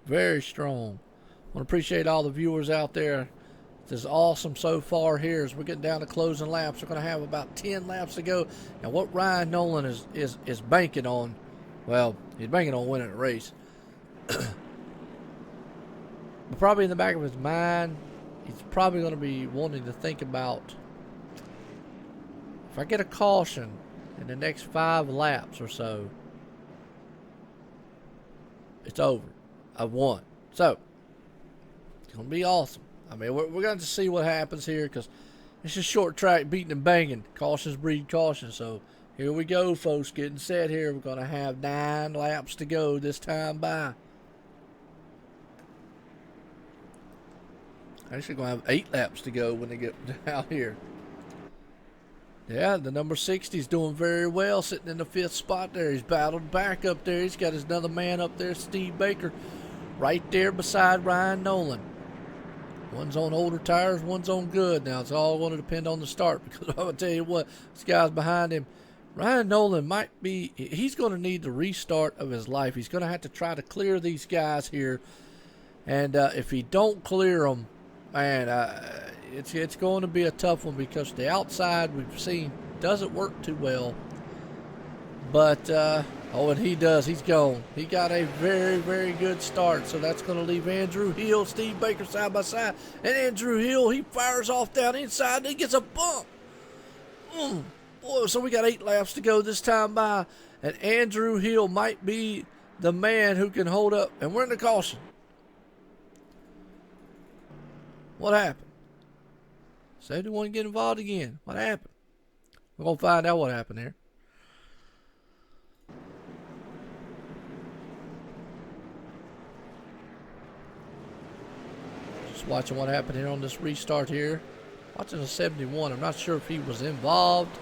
Very strong. I want to appreciate all the viewers out there. This is awesome so far here as we're getting down to closing laps. We're going to have about 10 laps to go. And what Ryan Nolan is banking on, well, he's banking on winning a race. But probably in the back of his mind, he's probably going to be wanting to think about, if I get a caution in the next 5 laps or so, it's over. I've won. So, it's going to be awesome. I mean, we're going to see what happens here because it's just short track beating and banging. Cautions breed caution. So, here we go, folks. Getting set here. We're going to have 9 laps to go this time by. Actually, going to have 8 laps to go when they get out here. Yeah, the number 60 is doing very well, sitting in the 5th spot there. He's battled back up there. He's got his another man up there, Steve Baker, right there beside Ryan Nolan. One's on older tires, one's on good. Now, it's all going to depend on the start because I'm going to tell you what, this guy's behind him. Ryan Nolan might be, he's going to need the restart of his life. He's going to have to try to clear these guys here. And if he don't clear them, man, it's going to be a tough one because the outside we've seen doesn't work too well. But, oh, and he does. He's gone. He got a very, very good start. So that's going to leave Andrew Hill, Steve Baker side by side. And Andrew Hill, he fires off down inside and he gets a bump. Boy, so we got 8 laps to go this time by. And Andrew Hill might be the man who can hold up. And we're in the caution. What happened? 71 get involved again. What happened? We're going to find out what happened here. Just watching what happened here on this restart here. Watching the 71. I'm not sure if he was involved.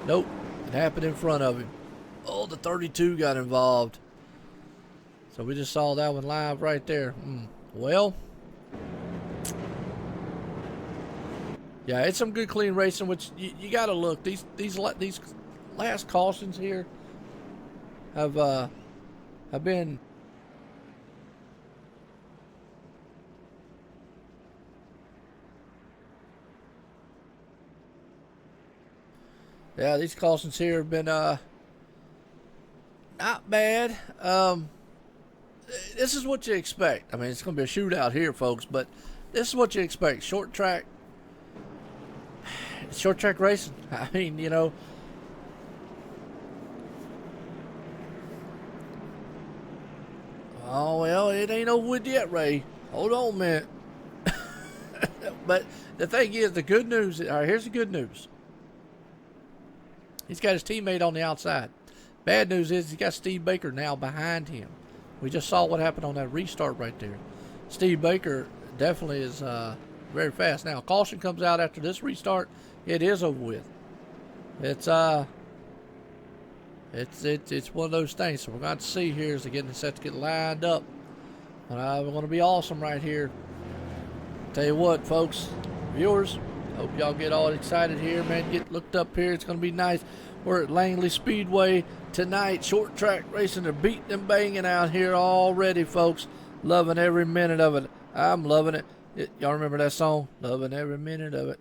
Nope. It happened in front of him. Oh, the 32 got involved. So we just saw that one live right there. Well, yeah, it's some good clean racing, which you got to look. These last cautions here have been Yeah, these cautions here have been not bad. This is what you expect. I mean, it's going to be a shootout here, folks, but this is what you expect. Short track racing. I mean, you know. Oh, well, it ain't over with yet, Ray. Hold on a minute. But the thing is, the good news, all right, here's the good news. He's got his teammate on the outside. Bad news is he's got Steve Baker now behind him. We just saw what happened on that restart right there. Steve Baker definitely is very fast. Now, caution comes out after this restart. It is over with. It's one of those things. So we're going to see here as they're getting set to get lined up. We're going to be awesome right here. Tell you what, folks, viewers, hope y'all get all excited here, man. Get looked up here. It's going to be nice. We're at Langley Speedway tonight. Short track racing. They're beating and banging out here already, folks. Loving every minute of it. I'm loving it. Y'all remember that song? Loving every minute of it.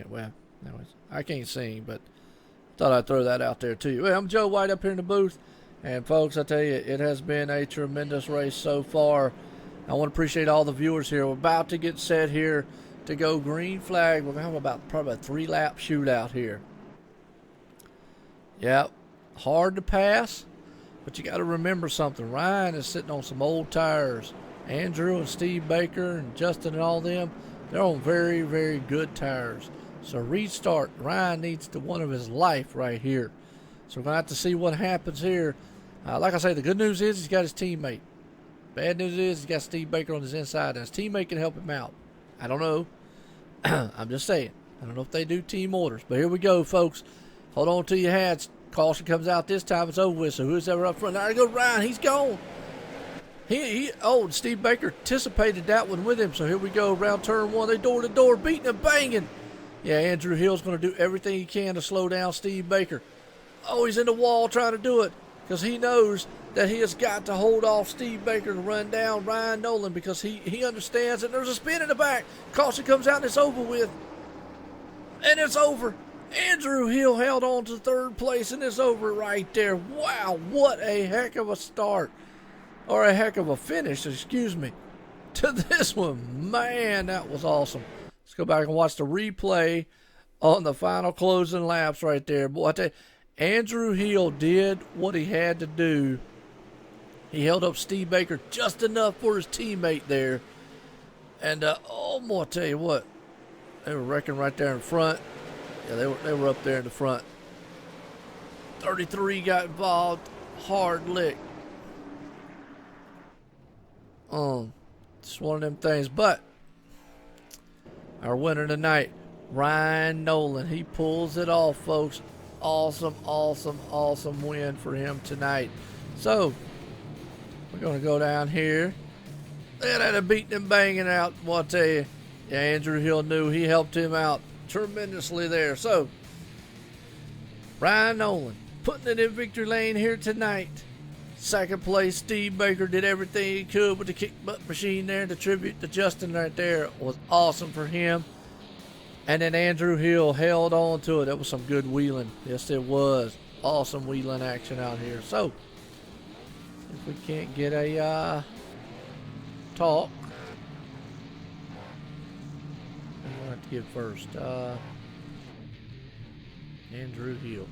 Well, anyways, I can't sing, but thought I'd throw that out there to you. Well, I'm Joe White up here in the booth. And, folks, I tell you, it has been a tremendous race so far. I want to appreciate all the viewers here. We're about to get set here to go green flag. We're going to have probably a 3-lap shootout here. Yep, hard to pass, but you got to remember something. Ryan is sitting on some old tires. Andrew and Steve Baker and Justin and all them, they're on very, very good tires. So restart, Ryan needs the one of his life right here. So we're going to have to see what happens here. Like I say, the good news is he's got his teammate. Bad news is he's got Steve Baker on his inside, and his teammate can help him out. I don't know. I'm just saying. I don't know if they do team orders. But here we go, folks. Hold on to your hats. Caution comes out this time. It's over with. So who's ever up front? There goes Ryan. He's gone. Steve Baker anticipated that one with him. So here we go. Around turn one. They door to door, beating and banging. Yeah, Andrew Hill's going to do everything he can to slow down Steve Baker. Oh, he's in the wall trying to do it because he knows that he has got to hold off Steve Baker and run down Ryan Nolan because he understands that there's a spin in the back. Caution comes out and it's over with. And it's over. Andrew Hill held on to third place and it's over right there. Wow, what a heck of a start. Or a heck of a finish, excuse me, to this one. Man, that was awesome. Let's go back and watch the replay on the final closing laps right there. Boy, I tell you, Andrew Hill did what he had to do. He held up Steve Baker just enough for his teammate there. And, I tell you what, they were wrecking right there in front. Yeah, they were up there in the front. 33 got involved. Hard lick. It's one of them things. But our winner tonight, Ryan Nolan, he pulls it off, folks. Awesome, awesome, awesome win for him tonight. So we're going to go down here. They had a beating and banging out. Well, I tell you, yeah, Andrew Hill knew he helped him out tremendously there. So Ryan Nolan putting it in victory lane here tonight. Second place, Steve Baker did everything he could with the kick butt machine there. The tribute to Justin right there was awesome for him. And then Andrew Hill held on to it. That was some good wheeling. Yes, it was. Awesome wheeling action out here. So, if we can't get a talk, I'm going to have to give first. Andrew Hill.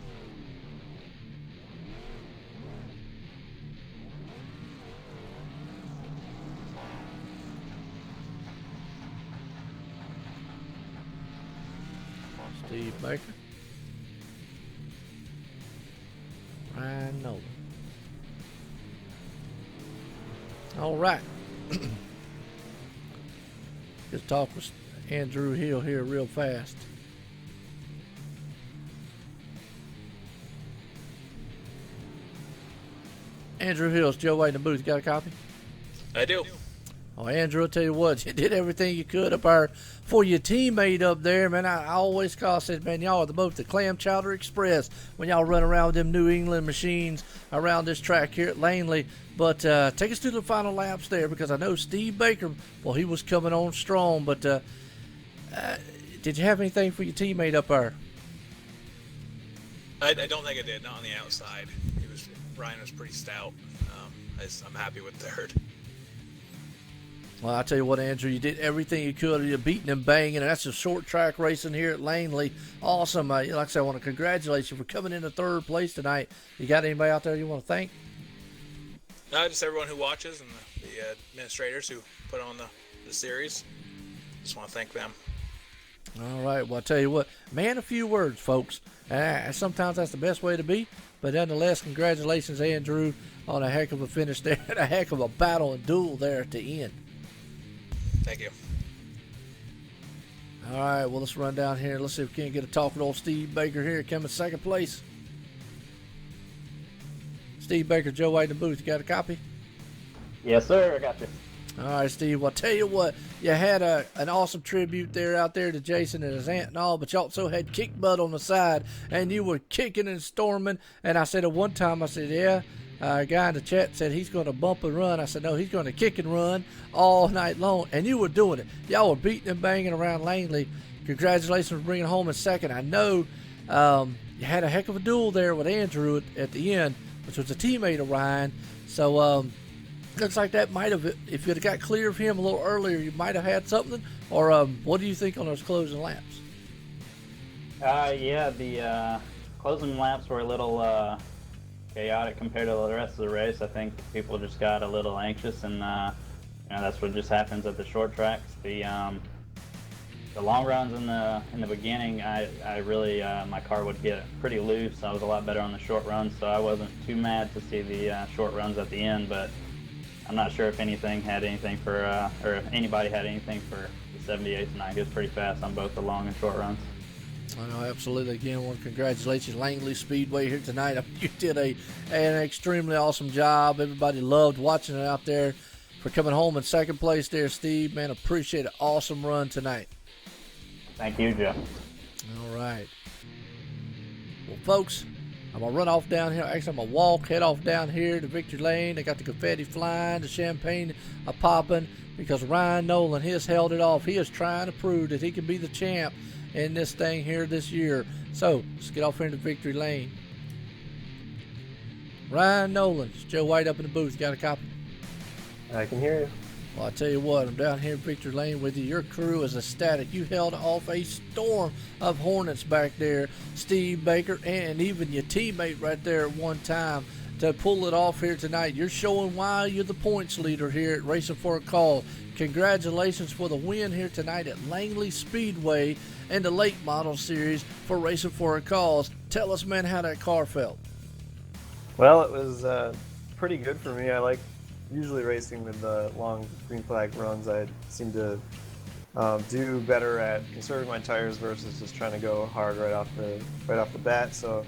Steve Baker. Ryan Nolan. All right. Just talk with Andrew Hill here real fast. Andrew Hill's Joe White in the booth. Got a copy? I do. Oh, Andrew, I'll tell you what, you did everything you could up there for your teammate up there, man. I always said, man, y'all are the Clam Chowder Express when y'all run around with them New England machines around this track here at Langley. But take us through the final laps there because I know Steve Baker, well, he was coming on strong. But did you have anything for your teammate up there? I don't think I did. Not on the outside. Ryan was pretty stout. I'm happy with third. Well, I tell you what, Andrew, you did everything you could. You're beating and banging, and that's just short track racing here at Langley. Awesome. Like I said, I want to congratulate you for coming into third place tonight. You got anybody out there you want to thank? Just everyone who watches and the administrators who put on the series. Just want to thank them. All right. Well, I tell you what, man, a few words, folks. Sometimes that's the best way to be. But nonetheless, congratulations, Andrew, on a heck of a finish there and a heck of a battle and duel there at the end. Thank you. All right, well, let's run down here. Let's see if we can't get a talk with old Steve Baker here. Coming second place. Steve Baker, Joe White in the booth. You got a copy? Yes, sir. I got you. All right, Steve. Well, I'll tell you what. You had an awesome tribute there out there to Jason and his aunt and all, but you also had kick butt on the side, and you were kicking and storming. And I said at one time, I said, yeah. A guy in the chat said he's going to bump and run. I said, no, he's going to kick and run all night long. And you were doing it. Y'all were beating and banging around Langley. Congratulations for bringing home in second. I know you had a heck of a duel there with Andrew at the end, which was a teammate of Ryan. So looks like that might have, if you'd have got clear of him a little earlier, you might have had something. Or what do you think on those closing laps? Yeah, the closing laps were a little chaotic compared to the rest of the race. I think people just got a little anxious, and that's what just happens at the short tracks. The long runs in the beginning, I really my car would get pretty loose. I was a lot better on the short runs, so I wasn't too mad to see the short runs at the end. But I'm not sure if anything had anything for or if anybody had anything for the 78 tonight. It was pretty fast on both the long and short runs. I know, absolutely. Again, I want to congratulate you, Langley Speedway, here tonight. You did an extremely awesome job. Everybody loved watching it out there. For coming home in second place there, Steve. Man, appreciate an awesome run tonight. Thank you, Joe. All right. Well, folks, I'm going to run off down here. Actually, I'm going to walk, head off down here to Victory Lane. They got the confetti flying, the champagne popping, because Ryan Nolan has held it off. He is trying to prove that he can be the champ in this thing here this year. So let's get off here into Victory Lane. Ryan Nolan, Joe White up in the booth. Got a copy? I can hear you. Well, I tell you what, I'm down here in Victory Lane with you. Your crew is ecstatic. You held off a storm of Hornets back there, Steve Baker, and even your teammate right there at one time to pull it off here tonight. You're showing why you're the points leader here at Racing for a Cause. Congratulations for the win here tonight at Langley Speedway and the late model series for Racing for a Cause. Tell us, man, how that car felt. Well, it was pretty good for me. I like usually racing with the long green flag runs. I seem to do better at conserving my tires versus just trying to go hard right off the bat. So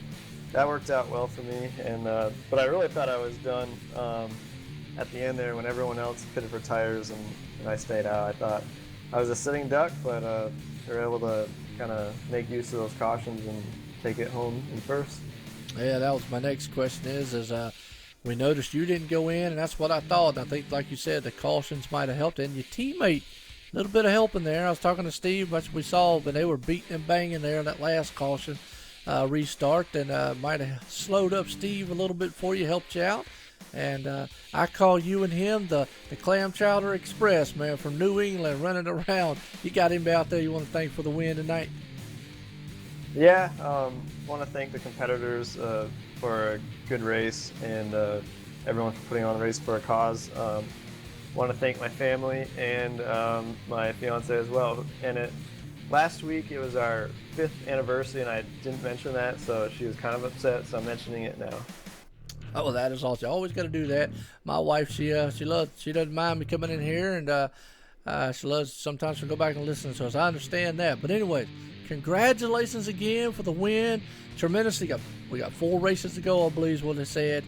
that worked out well for me. And but I really thought I was done at the end there when everyone else pitted for tires and I stayed out. I thought I was a sitting duck, but we were able to kind of make use of those cautions and take it home in first. Yeah, that was my next question is we noticed you didn't go in, and that's what I thought. I think, like you said, the cautions might have helped, and your teammate, a little bit of help in there. I was talking to Steve, but we saw, but they were beating and banging there in that last caution restart, and might have slowed up Steve a little bit for you, helped you out. And I call you and him the Clam Chowder Express, man, from New England, running around. You got him out there. You want to thank for the win tonight? Yeah, want to thank the competitors for a good race and everyone for putting on a race for a cause. Want to thank my family and my fiance as well. And last week it was our 5th anniversary, and I didn't mention that, so she was kind of upset. So I'm mentioning it now. Oh, that is awesome. Always got to do that. My wife, she doesn't mind me coming in here, and she loves sometimes to go back and listen to us. I understand that. But anyway, congratulations again for the win. Tremendously. We got 4 races to go, I believe is what they said.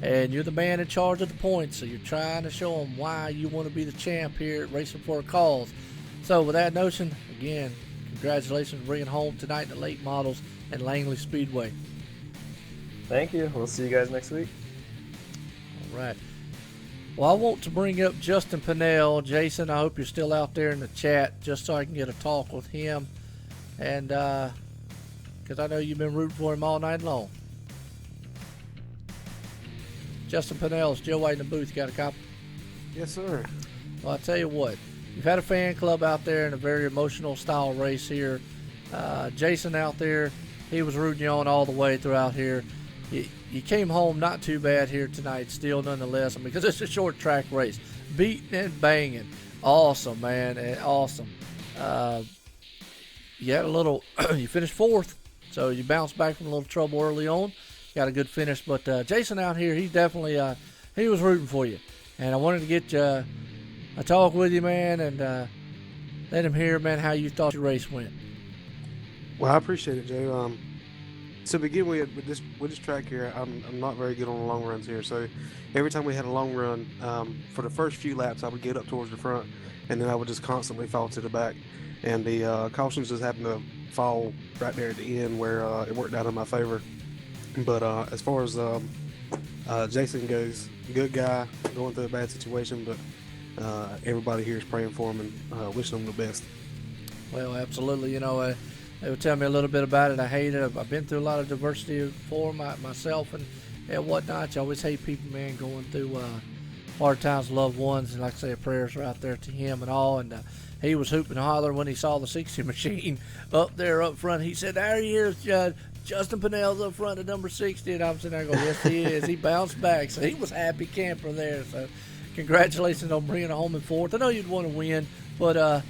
And you're the man in charge of the points, so you're trying to show them why you want to be the champ here at Racing for a Cause. So with that notion, again, congratulations for bringing home tonight the late models and Langley Speedway. Thank you. We'll see you guys next week. All right. Well, I want to bring up Justin Pinnell. Jason, I hope you're still out there in the chat just so I can get a talk with him. And because I know you've been rooting for him all night long. Justin Pinnell's Joe White in the booth. Got a copy? Yes, sir. Well, I'll tell you what. You've had a fan club out there in a very emotional style race here. Jason out there, he was rooting you on all the way throughout here. You came home not too bad here tonight, still nonetheless, because it's a short track race. Beating and banging. Awesome, man. Awesome. You had a little, you finished fourth, so you bounced back from a little trouble early on. Got a good finish, but Jason out here, he definitely, he was rooting for you. And I wanted to get a talk with you, man, and let him hear, man, how you thought your race went. Well, I appreciate it, Joe. To begin with this track here, I'm not very good on the long runs here. So every time we had a long run, for the first few laps, I would get up towards the front, and then I would just constantly fall to the back. And the cautions just happened to fall right there at the end where it worked out in my favor. But as far as Jason goes, good guy, going through a bad situation, but everybody here is praying for him and wishing him the best. Well, absolutely. You know, they would tell me a little bit about it. I hate it. I've been through a lot of adversity for myself and whatnot. You always hate people, man, going through hard times, loved ones. And like I say, prayers are out there to him and all. And he was hooping and hollering when he saw the 60 machine up there up front. He said, there he is, Justin Pinnell's up front at number 60. And I'm sitting there going, yes, he is. He bounced back. So he was happy camper there. So congratulations on bringing it home in fourth. I know you'd want to win, but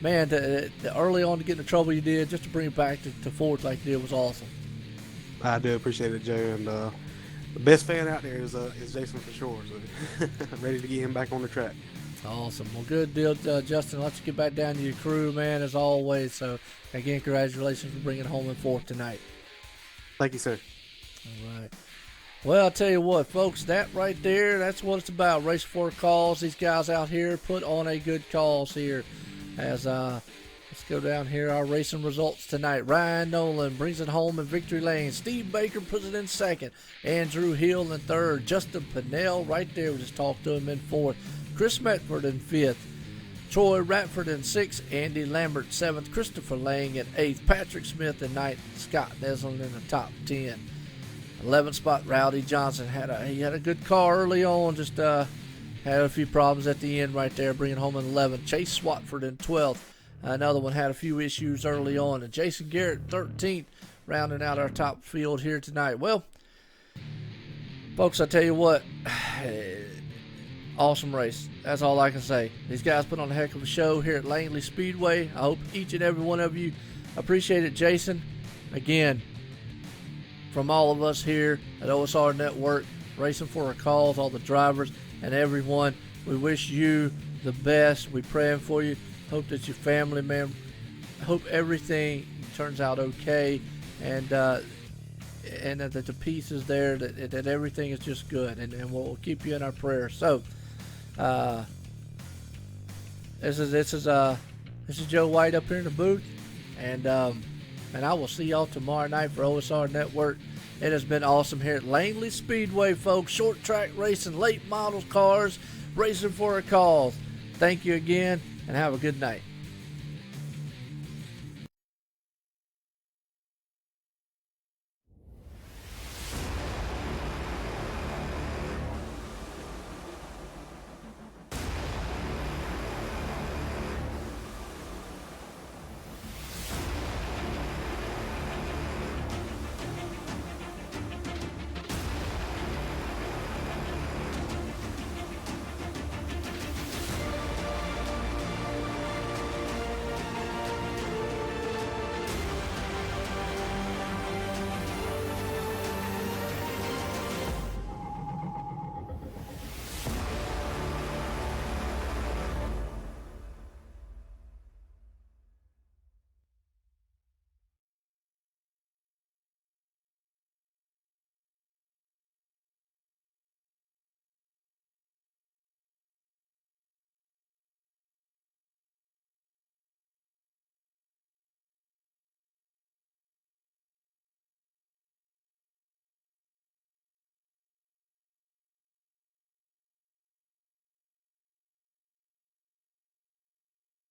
man, the early on to get in the trouble you did, just to bring it back to fourth like you did was awesome. I do appreciate it, Joe. And the best fan out there is Jason for sure. So I'm ready to get him back on the track. Awesome. Well, good deal, Justin. Let's get back down to your crew, man, as always. So, again, congratulations for bringing it home in fourth tonight. Thank you, sir. All right. Well, I'll tell you what, folks, that right there, that's what it's about. Race for calls. These guys out here put on a good cause here. As let's go down here, our racing results tonight. Ryan Nolan brings it home in victory lane. Steve Baker puts it in second. Andrew Hill in third. Justin Pinnell right there. We just talked to him in fourth. Chris Metford in fifth. Troy Ratford in sixth. Andy Lambert seventh. Christopher Lang in eighth. Patrick Smith in ninth. Scott Neslin in the top 10. 11th spot, Rowdy Johnson had a good car early on. Just had a few problems at the end right there, bringing home an 11th. Chase Swatford in 12th. Another one had a few issues early on. And Jason Garrett 13th, rounding out our top field here tonight. Well, folks, I tell you what, awesome race. That's all I can say. These guys put on a heck of a show here at Langley Speedway. I hope each and every one of you appreciate it. Jason, again, from all of us here at OSR Network, Racing for a Cause, all the drivers and everyone, we wish you the best. We're praying for you. Hope that your family, man, hope everything turns out okay, and that the peace is there, that everything is just good, and we'll keep you in our prayers. So, this is Joe White up here in the booth, and I will see y'all tomorrow night for OSR Network. It has been awesome here at Langley Speedway, folks. Short track racing, late model cars, racing for a cause. Thank you again, and have a good night.